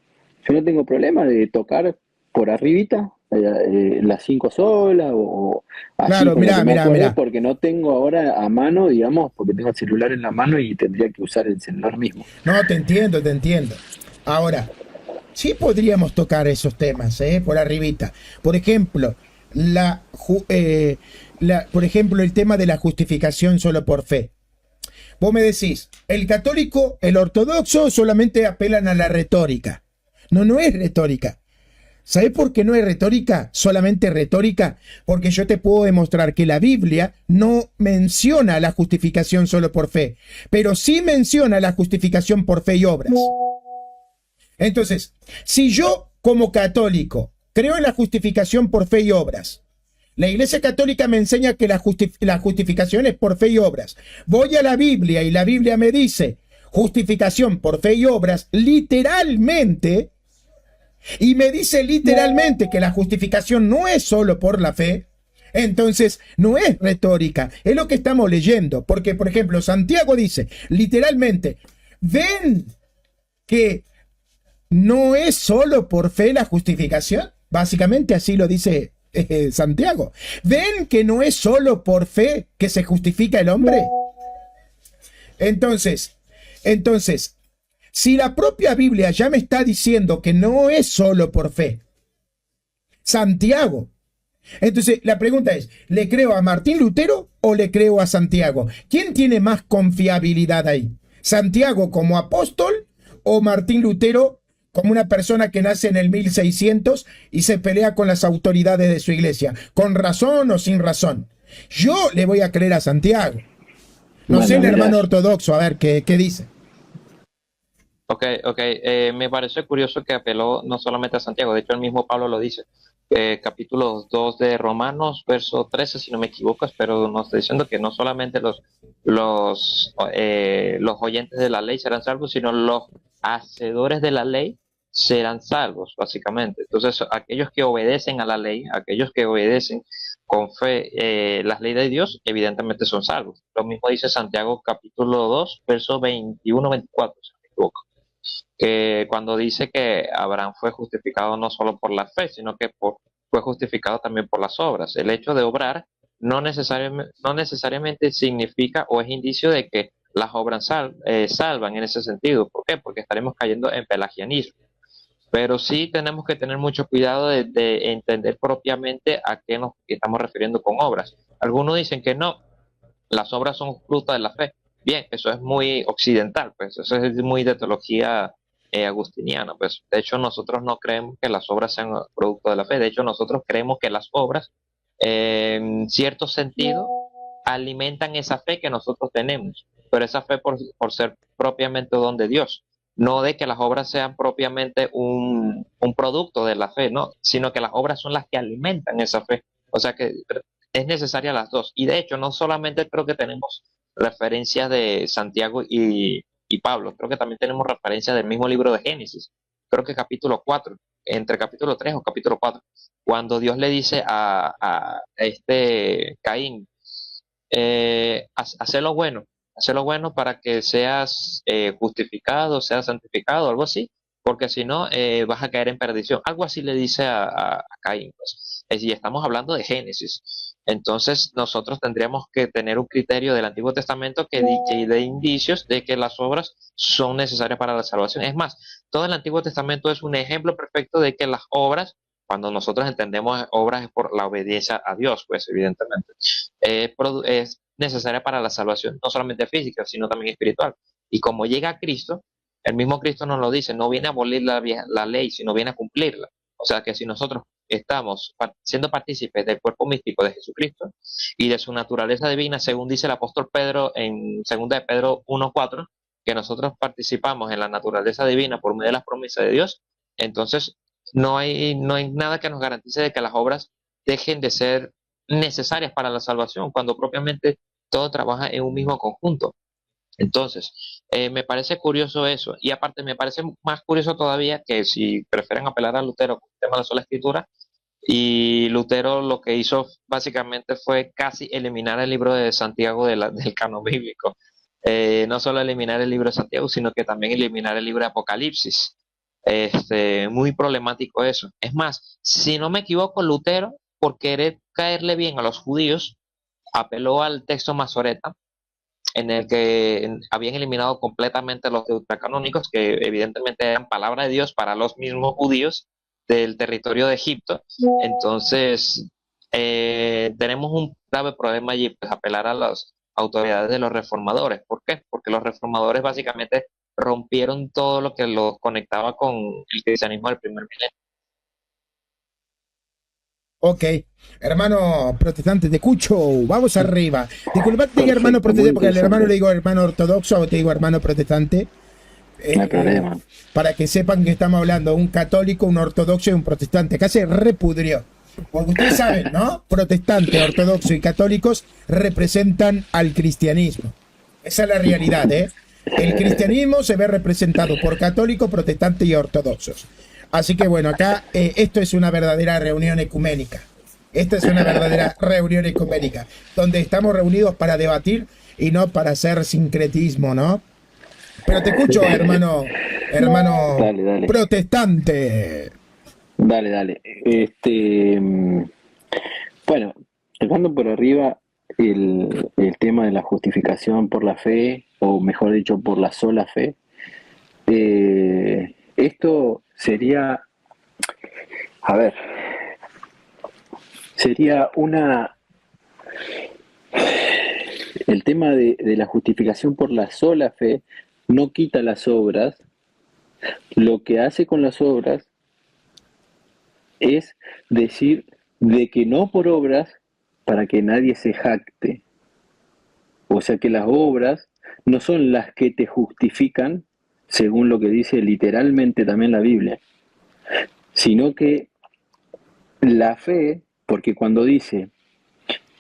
yo no tengo problema de tocar por arribita las 5 solas o así, Claro, como que me acuerdo, mirá. porque no tengo ahora a mano, digamos, porque tengo el celular en la mano y tendría que usar el celular mismo. No, te entiendo. Ahora, sí podríamos tocar esos temas, por arribita. Por ejemplo, por ejemplo, el tema de la justificación solo por fe. Vos me decís, el católico, el ortodoxo solamente apelan a la retórica. No es retórica. ¿Sabés por qué no es retórica? Solamente retórica. Porque yo te puedo demostrar que la Biblia no menciona la justificación solo por fe, pero sí menciona la justificación por fe y obras. Entonces, si yo como católico creo en la justificación por fe y obras, la Iglesia Católica me enseña que la justificación es por fe y obras. Voy a la Biblia y la Biblia me dice justificación por fe y obras, literalmente, y me dice literalmente que la justificación no es solo por la fe. Entonces, no es retórica, es lo que estamos leyendo. Porque, por ejemplo, Santiago dice literalmente, ven que no es solo por fe la justificación. Básicamente así lo dice Santiago. ¿Ven que no es solo por fe que se justifica el hombre? Entonces, si la propia Biblia ya me está diciendo que no es solo por fe, Santiago, entonces la pregunta es, ¿le creo a Martín Lutero o le creo a Santiago? ¿Quién tiene más confiabilidad ahí? ¿Santiago como apóstol o Martín Lutero como una persona que nace en el 1600 y se pelea con las autoridades de su iglesia, con razón o sin razón? Yo le voy a creer a Santiago. No sé el hermano ortodoxo, a ver, ¿qué dice? Ok. Me parece curioso que apeló no solamente a Santiago, de hecho el mismo Pablo lo dice. Capítulo 2 de Romanos, verso 13, si no me equivoco, pero nos está diciendo que no solamente los oyentes de la ley serán salvos, sino los hacedores de la ley serán salvos, básicamente. Entonces, aquellos que obedecen a la ley, aquellos que obedecen con fe las leyes de Dios, evidentemente son salvos. Lo mismo dice Santiago capítulo 2 verso 21-24, si no me equivoco, que cuando dice que Abraham fue justificado no solo por la fe, sino que fue justificado también por las obras. El hecho de obrar no necesariamente significa o es indicio de que las obras salvan en ese sentido. ¿Por qué? Porque estaremos cayendo en pelagianismo. Pero sí tenemos que tener mucho cuidado de entender propiamente a qué nos estamos refiriendo con obras. Algunos dicen que no, las obras son fruto de la fe. Bien, eso es muy occidental, pues eso es muy de teología agustiniana. Pues de hecho nosotros no creemos que las obras sean producto de la fe. De hecho nosotros creemos que las obras, en cierto sentido, alimentan esa fe que nosotros tenemos. Pero esa fe por ser propiamente don de Dios. No de que las obras sean propiamente un producto de la fe, no, sino que las obras son las que alimentan esa fe. O sea que es necesaria las dos. Y de hecho, no solamente creo que tenemos referencias de Santiago y Pablo, creo que también tenemos referencias del mismo libro de Génesis. Creo que capítulo 4 entre capítulo 3 o capítulo 4 cuando Dios le dice a este Caín, hacer lo bueno para que seas justificado, seas santificado, algo así, porque si no vas a caer en perdición. Algo así le dice a Caín. Pues. Y estamos hablando de Génesis. Entonces nosotros tendríamos que tener un criterio del Antiguo Testamento que dé indicios de que las obras son necesarias para la salvación. Es más, todo el Antiguo Testamento es un ejemplo perfecto de que las obras, cuando nosotros entendemos obras es por la obediencia a Dios, pues evidentemente es necesaria para la salvación, no solamente física, sino también espiritual. Y como llega a Cristo, el mismo Cristo nos lo dice, no viene a abolir la ley, sino viene a cumplirla. O sea que si nosotros estamos siendo partícipes del cuerpo místico de Jesucristo y de su naturaleza divina, según dice el apóstol Pedro en 2 de Pedro 1:4, que nosotros participamos en la naturaleza divina por medio de las promesas de Dios, entonces no hay nada que nos garantice de que las obras dejen de ser necesarias para la salvación, cuando propiamente todo trabaja en un mismo conjunto. Entonces, me parece curioso eso, y aparte me parece más curioso todavía que si prefieren apelar a Lutero con el tema de la sola escritura, y Lutero lo que hizo básicamente fue casi eliminar el libro de Santiago del canon bíblico. No solo eliminar el libro de Santiago, sino que también eliminar el libro de Apocalipsis. Muy problemático eso. Es más, si no me equivoco, Lutero, por querer caerle bien a los judíos, apeló al texto Masoreta, en el que habían eliminado completamente los deuterocanónicos, que evidentemente eran palabra de Dios para los mismos judíos del territorio de Egipto. Entonces, tenemos un grave problema allí, pues apelar a las autoridades de los reformadores. ¿Por qué? Porque los reformadores básicamente rompieron todo lo que los conectaba con el cristianismo del primer milenio. Ok, hermano protestante, te escucho, vamos arriba. Disculpate, hermano Perfecto, muy protestante, porque al hermano le interesante. digo hermano ortodoxo o te digo hermano protestante, No hay eh, problema. para que sepan que estamos hablando de un católico, un ortodoxo y un protestante. Acá se repudrió. Porque ustedes saben, ¿no? Protestante, ortodoxo y católicos representan al cristianismo. Esa es la realidad, ¿eh? El cristianismo se ve representado por católicos, protestantes y ortodoxos. Así que bueno, acá esto es una verdadera reunión ecuménica. Esta es una verdadera reunión ecuménica, donde estamos reunidos para debatir y no para hacer sincretismo, ¿no? Pero te escucho, hermano Dale, dale, protestante. dale. Bueno, tocando por arriba el tema de la justificación por la fe, o mejor dicho, por la sola fe, esto sería, a ver, sería el tema de la justificación por la sola fe no quita las obras, lo que hace con las obras es decir de que no por obras para que nadie se jacte. O sea que las obras no son las que te justifican, según lo que dice literalmente también la Biblia, sino que la fe, porque cuando dice,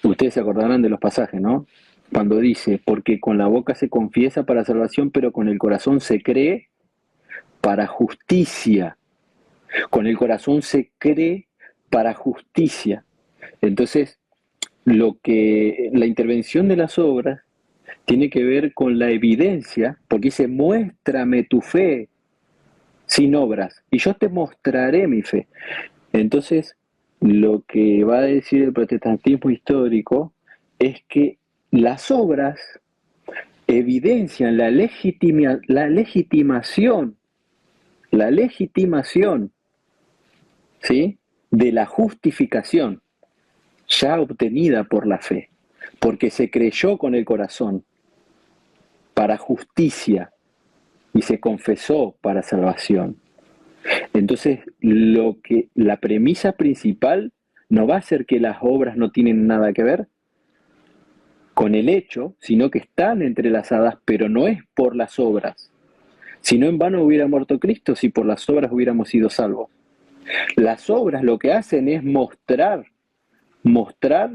ustedes se acordarán de los pasajes, ¿no? Cuando dice, porque con la boca se confiesa para salvación, pero con el corazón se cree para justicia. Con el corazón se cree para justicia. Entonces, la intervención de las obras tiene que ver con la evidencia, porque dice, muéstrame tu fe sin obras, y yo te mostraré mi fe. Entonces, lo que va a decir el protestantismo histórico es que las obras evidencian la legitimación, ¿sí?, de la justificación ya obtenida por la fe, porque se creyó con el corazón para justicia y se confesó para salvación. Entonces, la premisa principal no va a ser que las obras no tienen nada que ver con el hecho, sino que están entrelazadas, pero no es por las obras. Si no, en vano hubiera muerto Cristo si por las obras hubiéramos sido salvos. Las obras lo que hacen es mostrar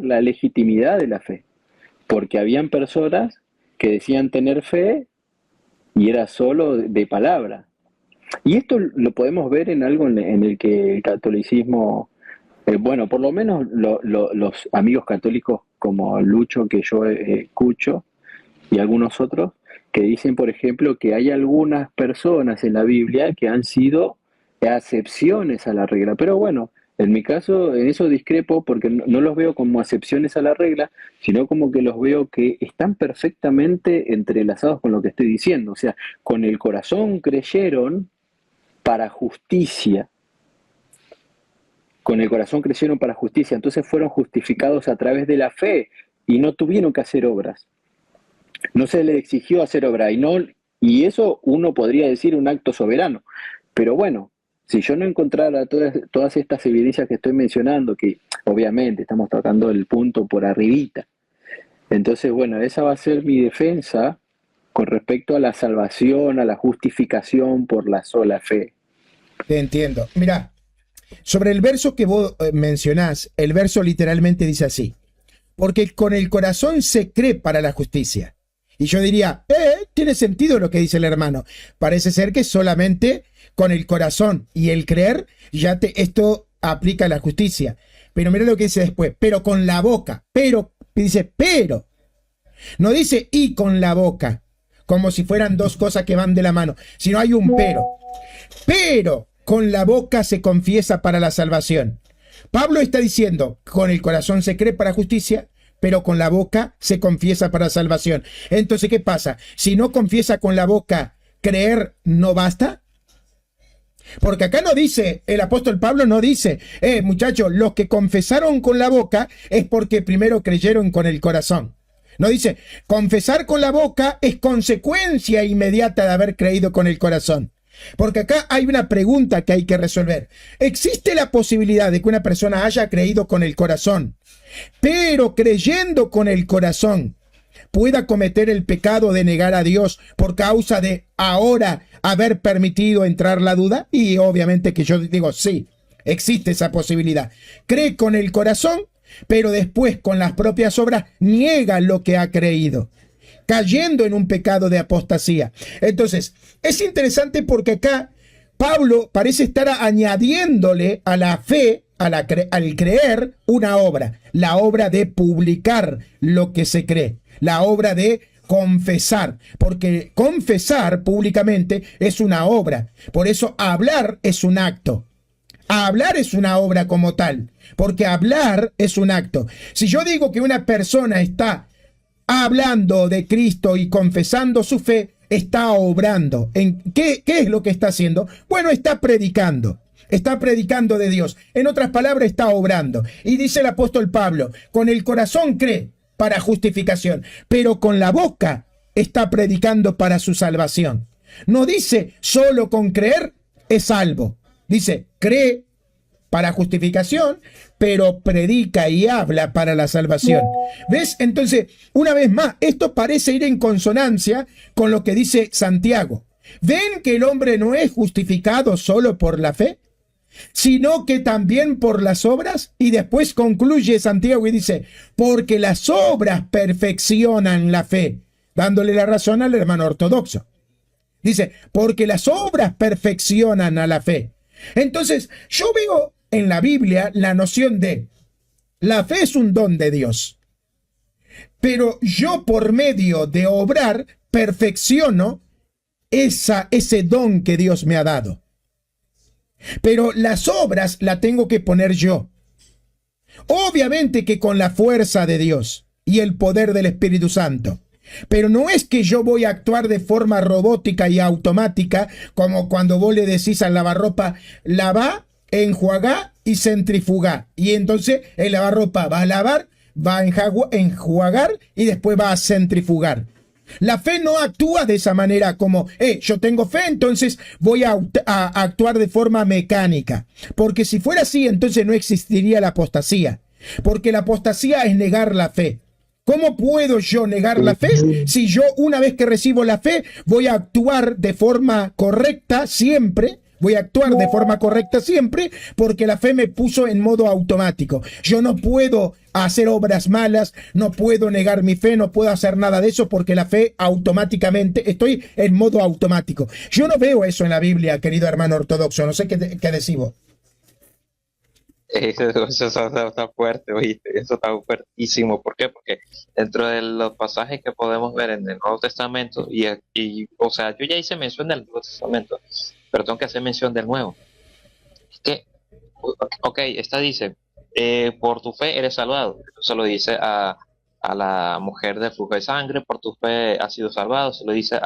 la legitimidad de la fe, porque habían personas que decían tener fe y era solo de palabra. Y esto lo podemos ver en algo en el que el catolicismo, bueno, por lo menos los amigos católicos como Lucho, que yo escucho, y algunos otros, que dicen, por ejemplo, que hay algunas personas en la Biblia que han sido acepciones a la regla. Pero bueno, en mi caso, en eso discrepo porque no los veo como acepciones a la regla, sino como que los veo que están perfectamente entrelazados con lo que estoy diciendo. O sea, con el corazón creyeron para justicia. Con el corazón creyeron para justicia. Entonces fueron justificados a través de la fe y no tuvieron que hacer obras. No se les exigió hacer obra y eso uno podría decir un acto soberano. Pero bueno, si yo no encontrara todas estas evidencias que estoy mencionando, que obviamente estamos tocando el punto por arribita, entonces bueno, esa va a ser mi defensa con respecto a la salvación, a la justificación por la sola fe. Te entiendo. Mira, sobre el verso que vos mencionás, el verso literalmente dice así: porque con el corazón se cree para la justicia. Y yo diría, tiene sentido lo que dice el hermano. Parece ser que solamente con el corazón y el creer, esto aplica a la justicia. Pero mira lo que dice después, pero con la boca, dice, pero. No dice y con la boca, como si fueran dos cosas que van de la mano, sino hay un pero. Pero con la boca se confiesa para la salvación. Pablo está diciendo, con el corazón se cree para justicia, pero con la boca se confiesa para salvación. Entonces, ¿qué pasa? Si no confiesa con la boca, ¿creer no basta? Porque acá no dice, el apóstol Pablo no dice, muchachos, los que confesaron con la boca es porque primero creyeron con el corazón. No dice, confesar con la boca es consecuencia inmediata de haber creído con el corazón. Porque acá hay una pregunta que hay que resolver. ¿Existe la posibilidad de que una persona haya creído con el corazón, pero creyendo con el corazón pueda cometer el pecado de negar a Dios por causa de ahora haber permitido entrar la duda? Y obviamente que yo digo, sí, existe esa posibilidad. Cree con el corazón, pero después con las propias obras niega lo que ha creído, cayendo en un pecado de apostasía. Entonces, es interesante porque acá Pablo parece estar añadiéndole a la fe, al creer, una obra, la obra de publicar lo que se cree, la obra de confesar, porque confesar públicamente es una obra, por eso hablar es un acto. Hablar es una obra como tal, porque hablar es un acto. Si yo digo que una persona está hablando de Cristo y confesando su fe, está obrando. ¿Qué es lo que está haciendo? Bueno, está predicando de Dios. En otras palabras, está obrando. Y dice el apóstol Pablo, con el corazón cree para justificación, pero con la boca está predicando para su salvación. No dice solo con creer es salvo. Dice, cree para justificación, pero predica y habla para la salvación. ¿Ves? Entonces, una vez más, esto parece ir en consonancia con lo que dice Santiago. ¿Ven que el hombre no es justificado solo por la fe, sino que también por las obras? Y después concluye Santiago y dice, porque las obras perfeccionan la fe, dándole la razón al hermano ortodoxo. Dice, porque las obras perfeccionan a la fe. Entonces, yo veo en la Biblia la noción de la fe es un don de Dios, pero yo por medio de obrar perfecciono ese don que Dios me ha dado. Pero las obras las tengo que poner yo. Obviamente que con la fuerza de Dios y el poder del Espíritu Santo. Pero no es que yo voy a actuar de forma robótica y automática, como cuando vos le decís al lavarropa, lava, enjuaga y centrifuga. Y entonces el lavarropa va a lavar, va a enjuagar y después va a centrifugar. La fe no actúa de esa manera como, yo tengo fe, entonces voy a actuar de forma mecánica. Porque si fuera así, entonces no existiría la apostasía. Porque la apostasía es negar la fe. ¿Cómo puedo yo negar la fe si yo una vez que recibo la fe voy a actuar de forma correcta siempre? Voy a actuar de forma correcta siempre porque la fe me puso en modo automático. Yo no puedo hacer obras malas, no puedo negar mi fe, no puedo hacer nada de eso porque la fe automáticamente, estoy en modo automático. Yo no veo eso en la Biblia, querido hermano ortodoxo, no sé qué decís vos. Eso está fuerte, ¿oíste? Eso está fuertísimo. ¿Por qué? Porque dentro de los pasajes que podemos ver en el Nuevo Testamento, o sea, yo ya hice mención del Nuevo Testamento, pero tengo que hacer mención del Nuevo. Es que, ok, esta dice, por tu fe eres salvado. Eso lo dice a la mujer del flujo de sangre, por tu fe has sido salvado. Se lo dice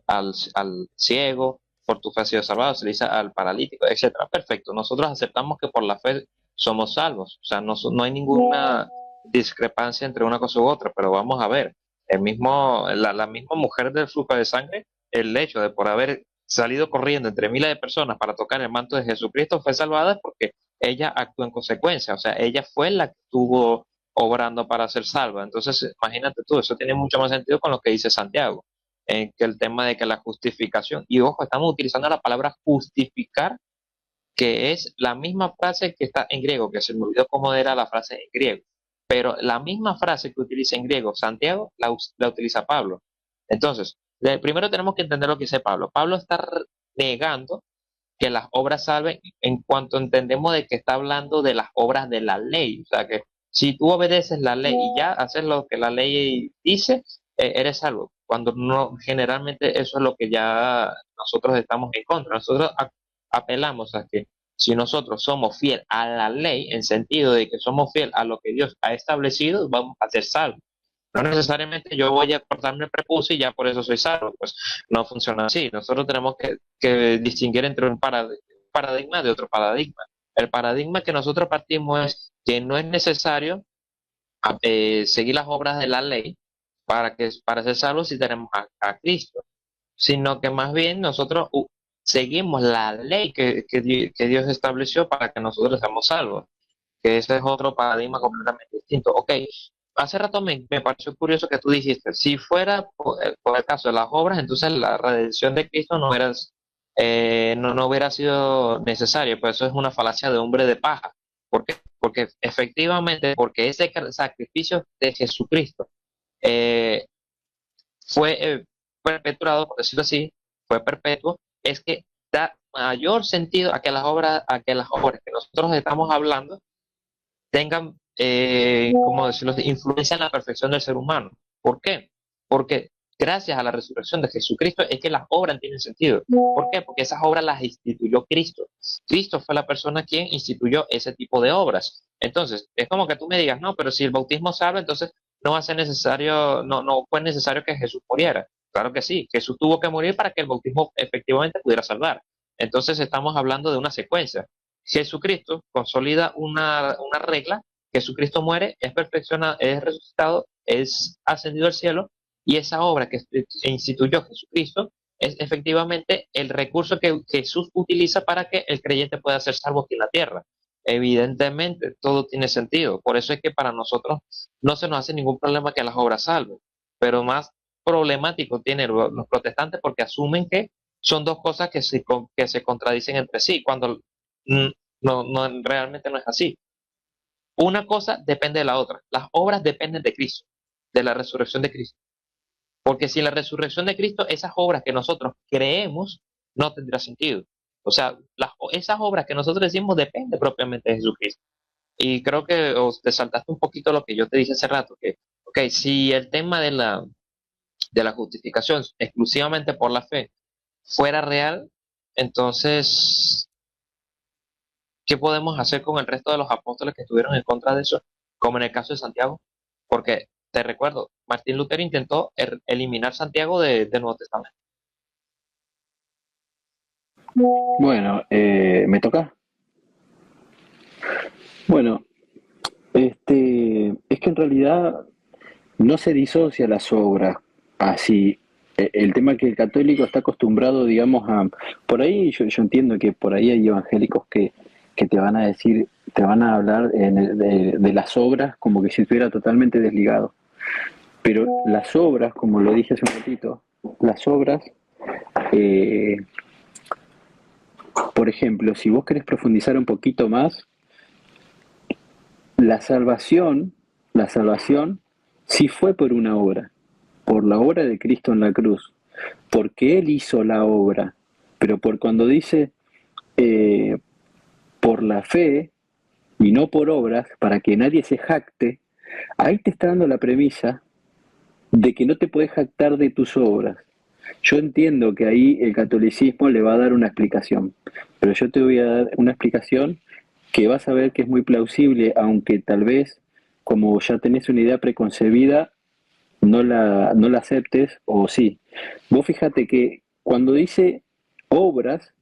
al ciego, por tu fe has sido salvado. Se le dice al paralítico, etcétera. Perfecto. Nosotros aceptamos que por la fe somos salvos. O sea, no hay ninguna discrepancia entre una cosa u otra, pero vamos a ver, la misma mujer del flujo de sangre, el hecho de por haber salido corriendo entre miles de personas para tocar el manto de Jesucristo fue salvada porque ella actuó en consecuencia, o sea, ella fue la que estuvo obrando para ser salva. Entonces, imagínate tú, eso tiene mucho más sentido con lo que dice Santiago, en que el tema de que la justificación, y ojo, estamos utilizando la palabra justificar, que es la misma frase que está en griego, que se me olvidó cómo era la frase en griego, pero la misma frase que utiliza en griego Santiago la utiliza Pablo. Entonces, primero tenemos que entender lo que dice Pablo. Pablo está negando que las obras salven en cuanto entendemos de que está hablando de las obras de la ley. O sea que si tú obedeces la ley y ya haces lo que la ley dice, eres salvo. Cuando no, generalmente eso es lo que ya nosotros estamos en contra. Nosotros apelamos a que si nosotros somos fiel a la ley, en sentido de que somos fiel a lo que Dios ha establecido, vamos a ser salvos. No necesariamente yo voy a cortarme el prepucio y ya por eso soy salvo. Pues no funciona así. Nosotros tenemos que distinguir entre un paradigma de otro paradigma. El paradigma que nosotros partimos es que no es necesario seguir las obras de la ley para ser salvos si tenemos a Cristo, sino que más bien nosotros seguimos la ley que Dios estableció para que nosotros seamos salvos, que ese es otro paradigma completamente distinto. Ok, hace rato me pareció curioso que tú dijiste, si fuera por el caso de las obras, entonces la redención de Cristo no hubiera sido necesaria, pues eso es una falacia de hombre de paja. ¿Por qué? Porque efectivamente, porque ese sacrificio de Jesucristo eh, fue perpetuado, por decirlo así, fue perpetuo, es que da mayor sentido a que las obras que nosotros estamos hablando tengan, como decirlo, influencia en la perfección del ser humano. ¿Por qué? Porque gracias a la resurrección de Jesucristo es que las obras tienen sentido. ¿Por qué? Porque esas obras las instituyó Cristo. Cristo fue la persona quien instituyó ese tipo de obras. Entonces, es como que tú me digas, no, pero si el bautismo salva, entonces no va a ser necesario, no fue necesario que Jesús muriera. Claro que sí, Jesús tuvo que morir para que el bautismo efectivamente pudiera salvar. Entonces estamos hablando de una secuencia. Jesucristo consolida una regla, Jesucristo muere, es perfeccionado, es resucitado, es ascendido al cielo, y esa obra que instituyó Jesucristo es efectivamente el recurso que Jesús utiliza para que el creyente pueda ser salvo aquí en la tierra. Evidentemente, todo tiene sentido. Por eso es que para nosotros no se nos hace ningún problema que las obras salven, pero más problemático tienen los protestantes porque asumen que son dos cosas que se contradicen entre sí, cuando mm, realmente no es así. Una cosa depende de la otra. Las obras dependen de Cristo, de la resurrección de Cristo. Porque sin la resurrección de Cristo, esas obras que nosotros creemos no tendrá sentido. O sea, esas obras que nosotros decimos dependen propiamente de Jesucristo. Y creo que te saltaste un poquito lo que yo te dije hace rato, que, ok, si el tema de la justificación exclusivamente por la fe fuera real, entonces, ¿qué podemos hacer con el resto de los apóstoles que estuvieron en contra de eso? Como en el caso de Santiago. Porque, te recuerdo, Martín Lutero intentó eliminar Santiago del Nuevo Testamento. Bueno, ¿me toca? Bueno, es que en realidad no se disocia las obras así. El tema que el católico está acostumbrado, digamos, a... Por ahí yo entiendo que por ahí hay evangélicos que te van a decir, te van a hablar de las obras como que si estuviera totalmente desligado. Pero las obras, como lo dije hace un ratito, las obras, eh, por ejemplo, si vos querés profundizar un poquito más, la salvación, la salvación sí fue por una obra, por la obra de Cristo en la cruz, porque Él hizo la obra, pero por cuando dice eh, por la fe y no por obras, para que nadie se jacte, ahí te está dando la premisa de que no te puedes jactar de tus obras. Yo entiendo que ahí el catolicismo le va a dar una explicación, pero yo te voy a dar una explicación que vas a ver que es muy plausible, aunque tal vez, como ya tenés una idea preconcebida, no la aceptes o sí. Vos fíjate que cuando dice obras,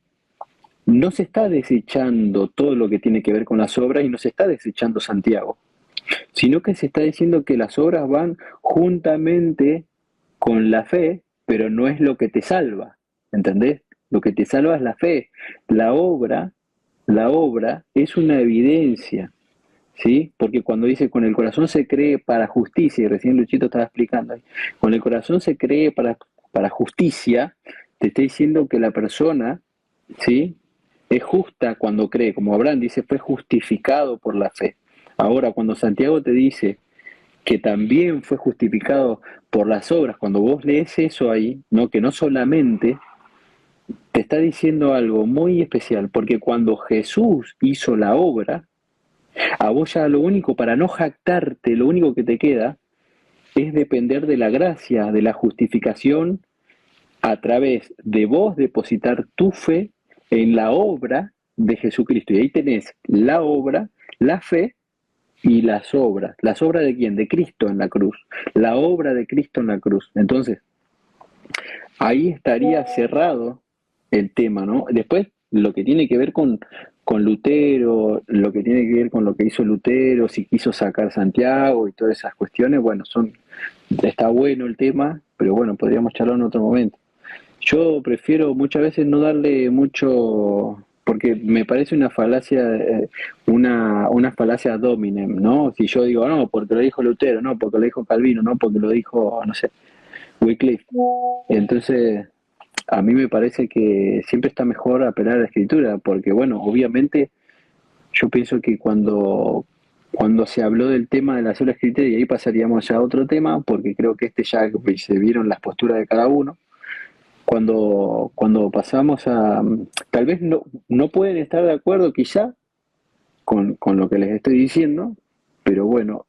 no se está desechando todo lo que tiene que ver con las obras y no se está desechando Santiago, sino que se está diciendo que las obras van juntamente con la fe, pero no es lo que te salva, ¿entendés? Lo que te salva es la fe. La obra, la obra es una evidencia, ¿sí? Porque cuando dice con el corazón se cree para justicia, y recién Luchito estaba explicando, con el corazón se cree para justicia, te está diciendo que la persona, ¿sí? Es justa cuando cree, como Abraham dice, fue justificado por la fe. Ahora, cuando Santiago te dice que también fue justificado por las obras, cuando vos lees eso ahí, no que no solamente te está diciendo algo muy especial, porque cuando Jesús hizo la obra, a vos ya lo único, para no jactarte, lo único que te queda es depender de la gracia, de la justificación, a través de vos depositar tu fe en la obra de Jesucristo. Y ahí tenés la obra, la fe y las obras. ¿Las obras de quién? De Cristo en la cruz. La obra de Cristo en la cruz. Entonces, ahí estaría cerrado el tema, ¿no? Después, lo que tiene que ver con Lutero, lo que tiene que ver con lo que hizo Lutero, si quiso sacar Santiago y todas esas cuestiones, bueno, está bueno el tema, pero bueno, podríamos charlar en otro momento. Yo prefiero muchas veces no darle mucho, porque me parece una falacia, una falacia ad hominem, ¿no? Si yo digo, no, porque lo dijo Lutero, no, porque lo dijo Calvino, no, porque lo dijo, no sé, Wycliffe. Entonces, a mí me parece que siempre está mejor apelar a la escritura, porque bueno, obviamente yo pienso que cuando se habló del tema de la sola escritura, y ahí pasaríamos ya a otro tema, porque creo que ya se vieron las posturas de cada uno, cuando pasamos a, tal vez no pueden estar de acuerdo quizá con lo que les estoy diciendo, pero bueno,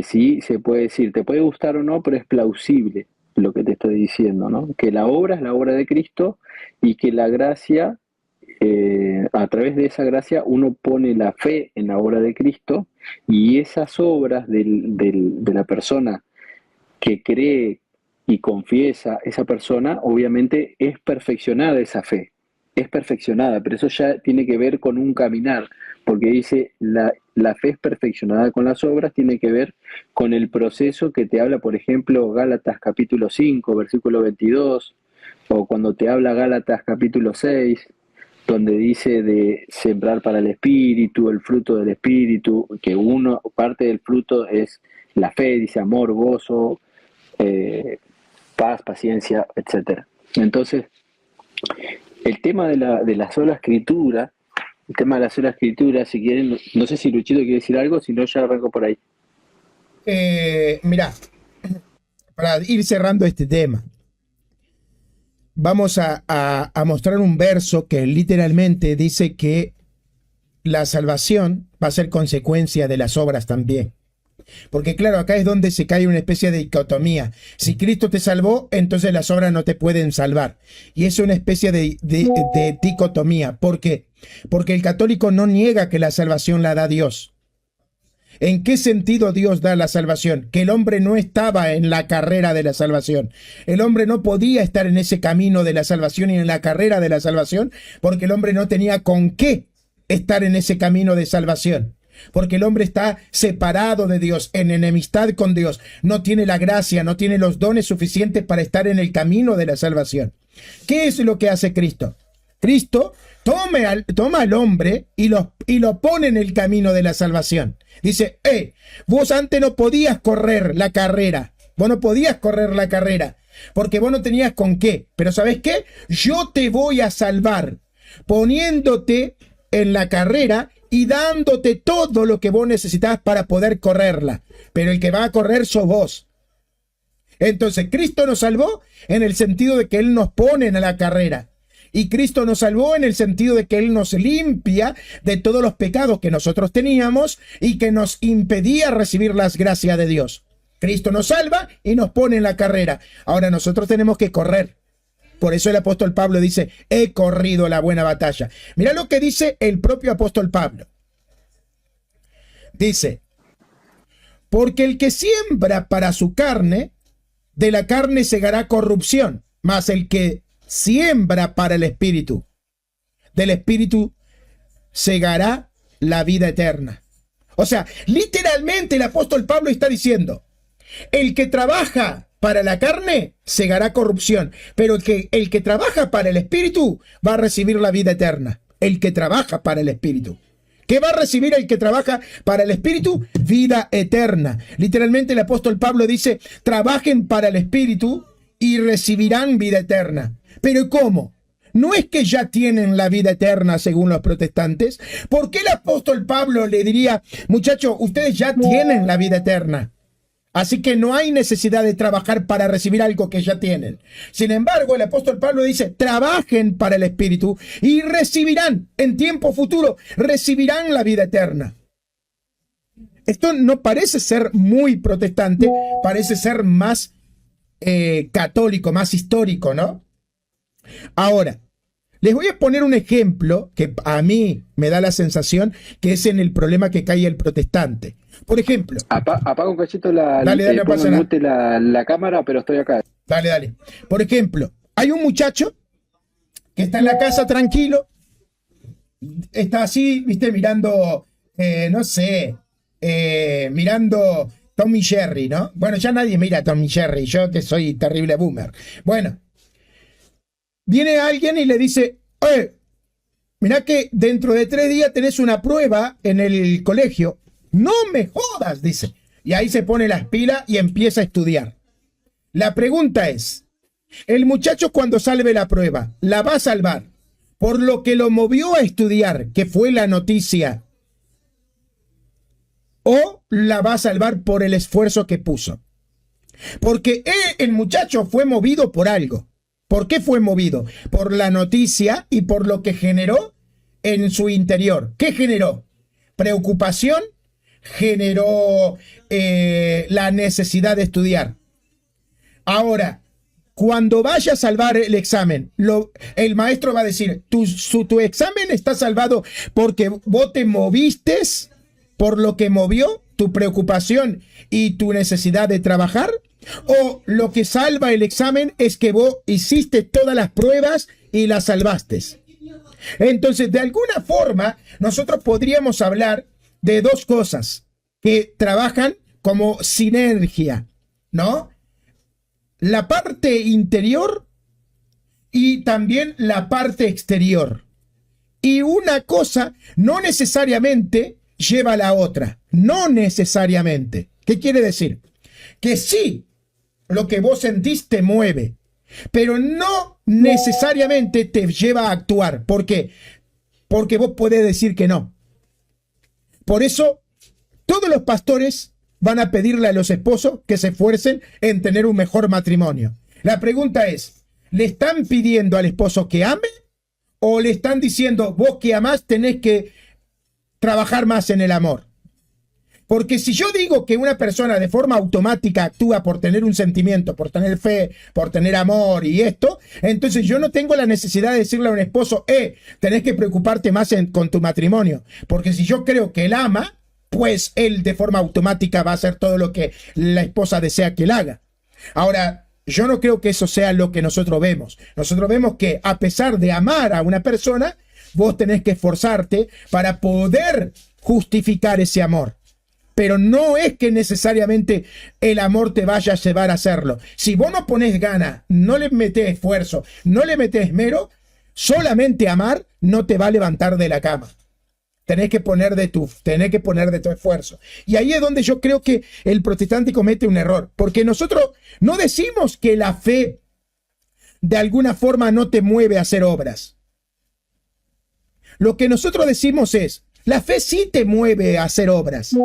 sí se puede decir, te puede gustar o no, pero es plausible lo que te estoy diciendo, ¿no? Que la obra es la obra de Cristo y que la gracia, a través de esa gracia uno pone la fe en la obra de Cristo y esas obras de la persona que cree y confiesa esa persona, obviamente es perfeccionada esa fe, es perfeccionada, pero eso ya tiene que ver con un caminar, porque dice la fe es perfeccionada con las obras, tiene que ver con el proceso que te habla, por ejemplo, Gálatas capítulo 5, versículo 22, o cuando te habla Gálatas capítulo 6, donde dice de sembrar para el espíritu, el fruto del espíritu, que parte del fruto es la fe, dice amor, gozo, paz, paciencia, etcétera. Entonces, el tema de la sola escritura, si quieren, no sé si Luchito quiere decir algo, si no ya arranco por ahí. Mirá, para ir cerrando este tema, vamos a mostrar un verso que literalmente dice que la salvación va a ser consecuencia de las obras también. Porque claro, acá es donde se cae una especie de dicotomía. Si Cristo te salvó, entonces las obras no te pueden salvar. Y es una especie de dicotomía. ¿Por qué? Porque el católico no niega que la salvación la da Dios. ¿En qué sentido Dios da la salvación? Que el hombre no estaba en la carrera de la salvación. El hombre no podía estar en ese camino de la salvación y en la carrera de la salvación porque el hombre no tenía con qué estar en ese camino de salvación. Porque el hombre está separado de Dios, en enemistad con Dios. No tiene la gracia, no tiene los dones suficientes para estar en el camino de la salvación. ¿Qué es lo que hace Cristo? Cristo toma al hombre y lo pone en el camino de la salvación. Dice, vos antes no podías correr la carrera. Vos no podías correr la carrera porque vos no tenías con qué. Pero ¿sabés qué? Yo te voy a salvar poniéndote en la carrera y dándote todo lo que vos necesitas para poder correrla. Pero el que va a correr sos vos. Entonces, Cristo nos salvó en el sentido de que Él nos pone en la carrera. Y Cristo nos salvó en el sentido de que Él nos limpia de todos los pecados que nosotros teníamos y que nos impedía recibir las gracias de Dios. Cristo nos salva y nos pone en la carrera. Ahora nosotros tenemos que correr. Por eso el apóstol Pablo dice, he corrido la buena batalla. Mira lo que dice el propio apóstol Pablo. Dice, porque el que siembra para su carne, de la carne segará corrupción, mas el que siembra para el espíritu, del espíritu segará la vida eterna. O sea, literalmente el apóstol Pablo está diciendo, el que trabaja para la carne segará corrupción, pero el que trabaja para el espíritu va a recibir la vida eterna. El que trabaja para el espíritu. ¿Qué va a recibir el que trabaja para el espíritu? Vida eterna. Literalmente el apóstol Pablo dice, trabajen para el espíritu y recibirán vida eterna. ¿Pero cómo? ¿No es que ya tienen la vida eterna según los protestantes? ¿Por qué el apóstol Pablo le diría, muchachos, ustedes ya tienen la vida eterna? Así que no hay necesidad de trabajar para recibir algo que ya tienen. Sin embargo, el apóstol Pablo dice, trabajen para el Espíritu y recibirán, en tiempo futuro, recibirán la vida eterna. Esto no parece ser muy protestante, parece ser más católico, más histórico, ¿no? Ahora, les voy a poner un ejemplo que a mí me da la sensación que es en el problema que cae el protestante. Por ejemplo... Apaga un cachito dale, no pasa nada. La cámara, pero estoy acá. Dale. Por ejemplo, hay un muchacho que está en la casa tranquilo, está así, viste, mirando, mirando Tom y Jerry, ¿no? Bueno, ya nadie mira Tom y Jerry, yo que soy terrible boomer. Bueno, viene alguien y le dice, mirá que dentro de 3 días tenés una prueba en el colegio. No me jodas, dice. Y ahí se pone las pilas y empieza a estudiar. La pregunta es, el muchacho cuando salve la prueba, ¿la va a salvar por lo que lo movió a estudiar, que fue la noticia? ¿O la va a salvar por el esfuerzo que puso? Porque el muchacho fue movido por algo. ¿Por qué fue movido? Por la noticia y por lo que generó en su interior. ¿Qué generó? Preocupación, generó la necesidad de estudiar. Ahora, cuando vaya a salvar el examen, el maestro va a decir, tu examen está salvado porque vos te moviste por lo que movió tu preocupación y tu necesidad de trabajar, o lo que salva el examen es que vos hiciste todas las pruebas y las salvaste. Entonces, de alguna forma, nosotros podríamos hablar de 2 cosas que trabajan como sinergia, ¿no? La parte interior y también la parte exterior. Y una cosa no necesariamente lleva a la otra. No necesariamente. ¿Qué quiere decir? Que sí, lo que vos sentís te mueve, pero no necesariamente te lleva a actuar. ¿Por qué? Porque vos podés decir que no. Por eso, todos los pastores van a pedirle a los esposos que se esfuercen en tener un mejor matrimonio. La pregunta es, ¿le están pidiendo al esposo que ame? ¿O le están diciendo, vos que amás tenés que trabajar más en el amor? Porque si yo digo que una persona de forma automática actúa por tener un sentimiento, por tener fe, por tener amor y esto, entonces yo no tengo la necesidad de decirle a un esposo, tenés que preocuparte más con tu matrimonio. Porque si yo creo que él ama, pues él de forma automática va a hacer todo lo que la esposa desea que él haga. Ahora, yo no creo que eso sea lo que nosotros vemos. Nosotros vemos que a pesar de amar a una persona, vos tenés que esforzarte para poder justificar ese amor. Pero no es que necesariamente el amor te vaya a llevar a hacerlo. Si vos no pones gana, no le metés esfuerzo, no le metés esmero, solamente amar no te va a levantar de la cama. Tenés que poner de tu esfuerzo. Y ahí es donde yo creo que el protestante comete un error. Porque nosotros no decimos que la fe de alguna forma no te mueve a hacer obras. Lo que nosotros decimos es, la fe sí te mueve a hacer obras,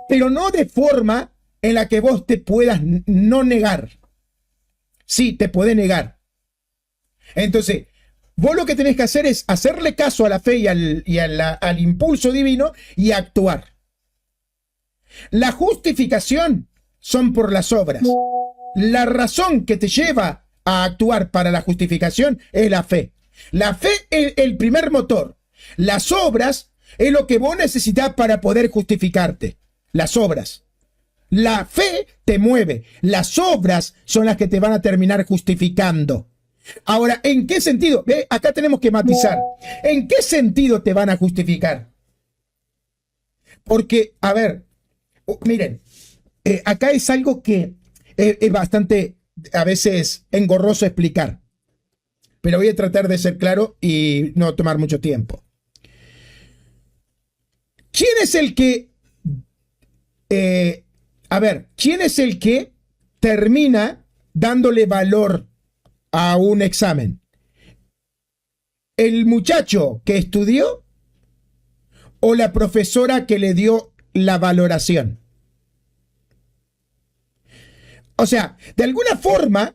pero no de forma en la que vos te puedas no negar. Sí, te puede negar. Entonces, vos lo que tenés que hacer es hacerle caso a la fe y al impulso divino y actuar. La justificación son por las obras. La razón que te lleva a actuar para la justificación es la fe. La fe es el primer motor. Las obras es lo que vos necesitas para poder justificarte. Las obras. La fe te mueve. Las obras son las que te van a terminar justificando. Ahora, ¿en qué sentido? Acá tenemos que matizar. ¿En qué sentido te van a justificar? Porque, a ver, miren, acá es algo que es bastante, a veces, engorroso explicar. Pero voy a tratar de ser claro y no tomar mucho tiempo. ¿Quién es el que, quién es el que termina dándole valor a un examen? ¿El muchacho que estudió o la profesora que le dio la valoración? O sea, de alguna forma,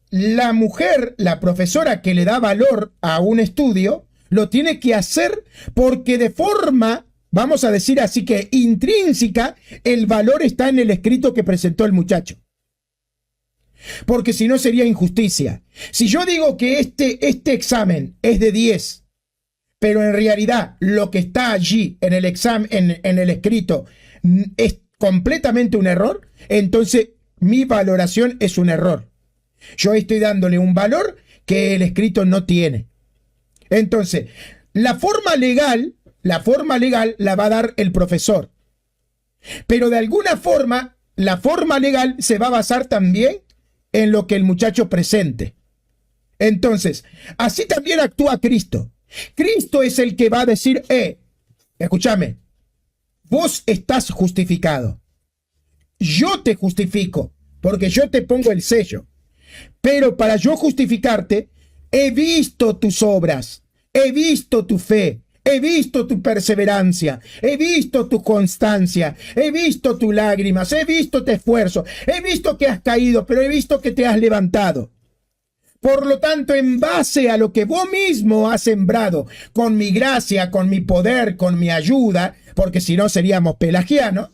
la mujer, la profesora que le da valor a un estudio, lo tiene que hacer porque de forma, vamos a decir así que intrínseca, el valor está en el escrito que presentó el muchacho. Porque si no sería injusticia. Si yo digo que este examen es de 10, pero en realidad lo que está allí en el examen, en el escrito, es completamente un error, entonces mi valoración es un error. Yo estoy dándole un valor que el escrito no tiene. Entonces, la forma legal la va a dar el profesor. Pero de alguna forma, la forma legal se va a basar también en lo que el muchacho presente. Entonces, así también actúa Cristo. Cristo es el que va a decir, escúchame, vos estás justificado. Yo te justifico, porque yo te pongo el sello. Pero para yo justificarte, he visto tus obras, he visto tu fe, he visto tu perseverancia, he visto tu constancia, he visto tus lágrimas, he visto tu esfuerzo, he visto que has caído, pero he visto que te has levantado. Por lo tanto, en base a lo que vos mismo has sembrado, con mi gracia, con mi poder, con mi ayuda, porque si no seríamos pelagianos,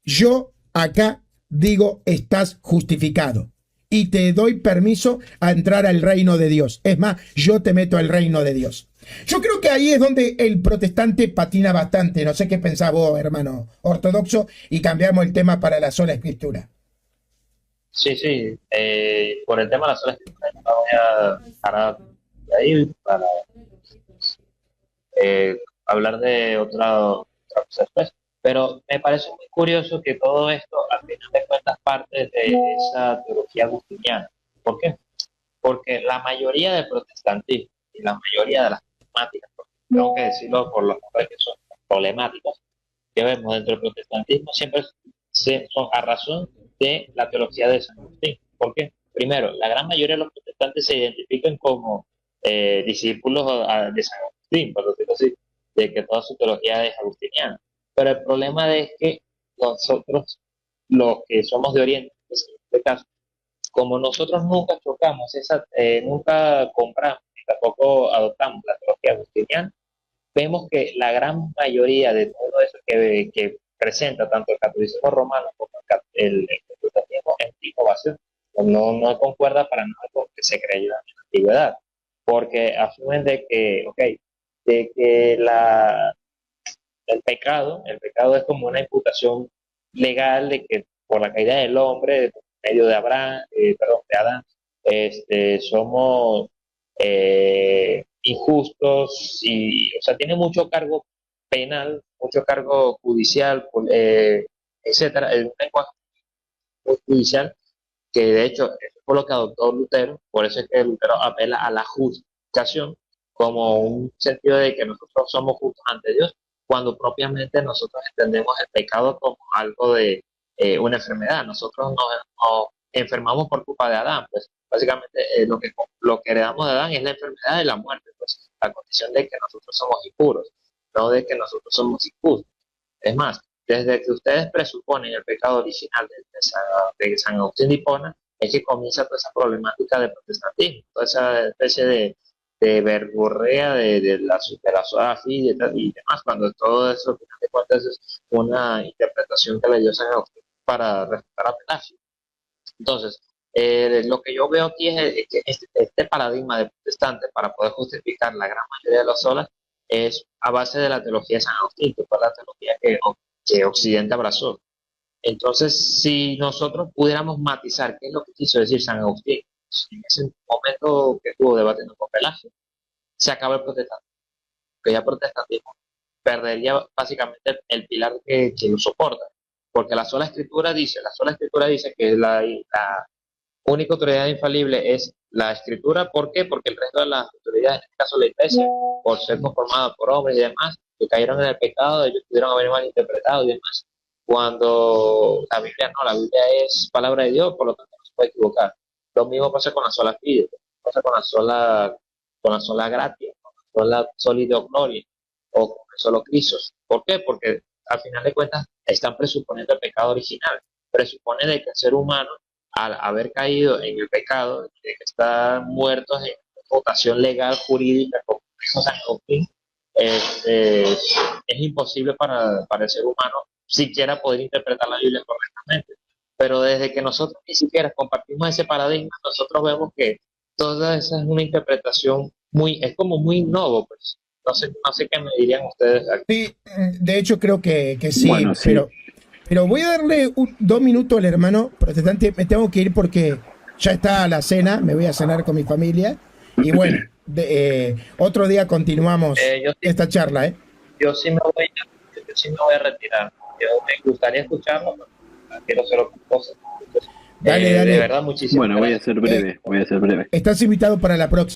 yo acá digo, estás justificado. Y te doy permiso a entrar al reino de Dios. Es más, yo te meto al reino de Dios. Yo creo que ahí es donde el protestante patina bastante. No sé qué pensás vos, hermano ortodoxo, y cambiamos el tema para la sola escritura. Sí, sí. Por el tema de la sola escritura, no voy a parar de ahí para hablar de otra cosa después. Pero me parece muy curioso que todo esto, al final de cuentas, parte de esa teología agustiniana. ¿Por qué? Porque la mayoría del protestantismo y la mayoría de las problemáticas, porque tengo que decirlo por los nombres que son problemáticas, que vemos dentro del protestantismo, siempre son a razón de la teología de San Agustín. ¿Por qué? Primero, la gran mayoría de los protestantes se identifican como discípulos de San Agustín, por decirlo así, de que toda su teología es agustiniana. Pero el problema es que nosotros, los que somos de Oriente, pues, en este caso, como nosotros nunca chocamos, nunca compramos y tampoco adoptamos la teología agustiniana, vemos que la gran mayoría de todo eso que presenta tanto el catolicismo romano como el protestantismo es innovación. No concuerda para nada con lo que se creyó en la antigüedad, porque asumen de que, okay, de que el pecado es como una imputación legal de que por la caída del hombre, por medio de Abraham, de Adán, somos injustos y, o sea, tiene mucho cargo penal, mucho cargo judicial, etcétera, el lenguaje judicial que de hecho eso fue lo que adoptó Lutero, por eso es que Lutero apela a la justificación como un sentido de que nosotros somos justos ante Dios, cuando propiamente nosotros entendemos el pecado como algo de una enfermedad. Nosotros nos enfermamos por culpa de Adán, pues básicamente lo que heredamos de Adán es la enfermedad y la muerte, pues la condición de que nosotros somos impuros, no de que nosotros somos injustos. Es más, desde que ustedes presuponen el pecado original de San Agustín de Hipona, es que comienza toda esa problemática de protestantismo, toda esa especie de verborrea de la sola fide y demás, cuando todo eso, al final de cuentas, es una interpretación que le dio San Agustín para respetar a Pelasio. Entonces, lo que yo veo aquí es que este paradigma de protestante, para poder justificar la gran mayoría de las solas, es a base de la teología de San Agustín, que fue la teología que Occidente abrazó. Entonces, si nosotros pudiéramos matizar qué es lo que quiso decir San Agustín en ese momento que estuvo debatiendo con Pelagio, se acaba el protestantismo, que ya el protestantismo perdería básicamente el pilar que lo soporta, porque la sola escritura dice que la única autoridad infalible es la escritura. ¿Por qué? Porque el resto de las autoridades, en este caso la iglesia, por ser conformada por hombres y demás, que cayeron en el pecado, ellos pudieron haber mal interpretado y demás. Cuando la Biblia no, la Biblia es palabra de Dios, por lo tanto no se puede equivocar. Lo mismo pasa con la sola fide, pasa con la sola gratia, con la sola Deo gloria, o con el solo Cristo. ¿Por qué? Porque al final de cuentas están presuponiendo el pecado original. Presupone de que el ser humano, al haber caído en el pecado, de que están muertos en votación legal, jurídica, como dijo San Agustín, es imposible para el ser humano siquiera poder interpretar la Biblia correctamente. Pero desde que nosotros ni siquiera compartimos ese paradigma, nosotros vemos que toda esa es una interpretación es como muy novo, pues. No sé qué me dirían ustedes aquí. Sí, de hecho creo que sí, Bueno, sí. pero voy a darle 2 minutos al hermano protestante. Me tengo que ir porque ya está la cena, me voy a cenar con mi familia. Y bueno, otro día continuamos esta charla, ¿eh? Yo sí me voy a retirar. Me gustaría escucharlo, pero quiero hacer otras cosas. Dale. De verdad, muchísimas Bueno, gracias. voy a ser breve. Estás invitado para la próxima.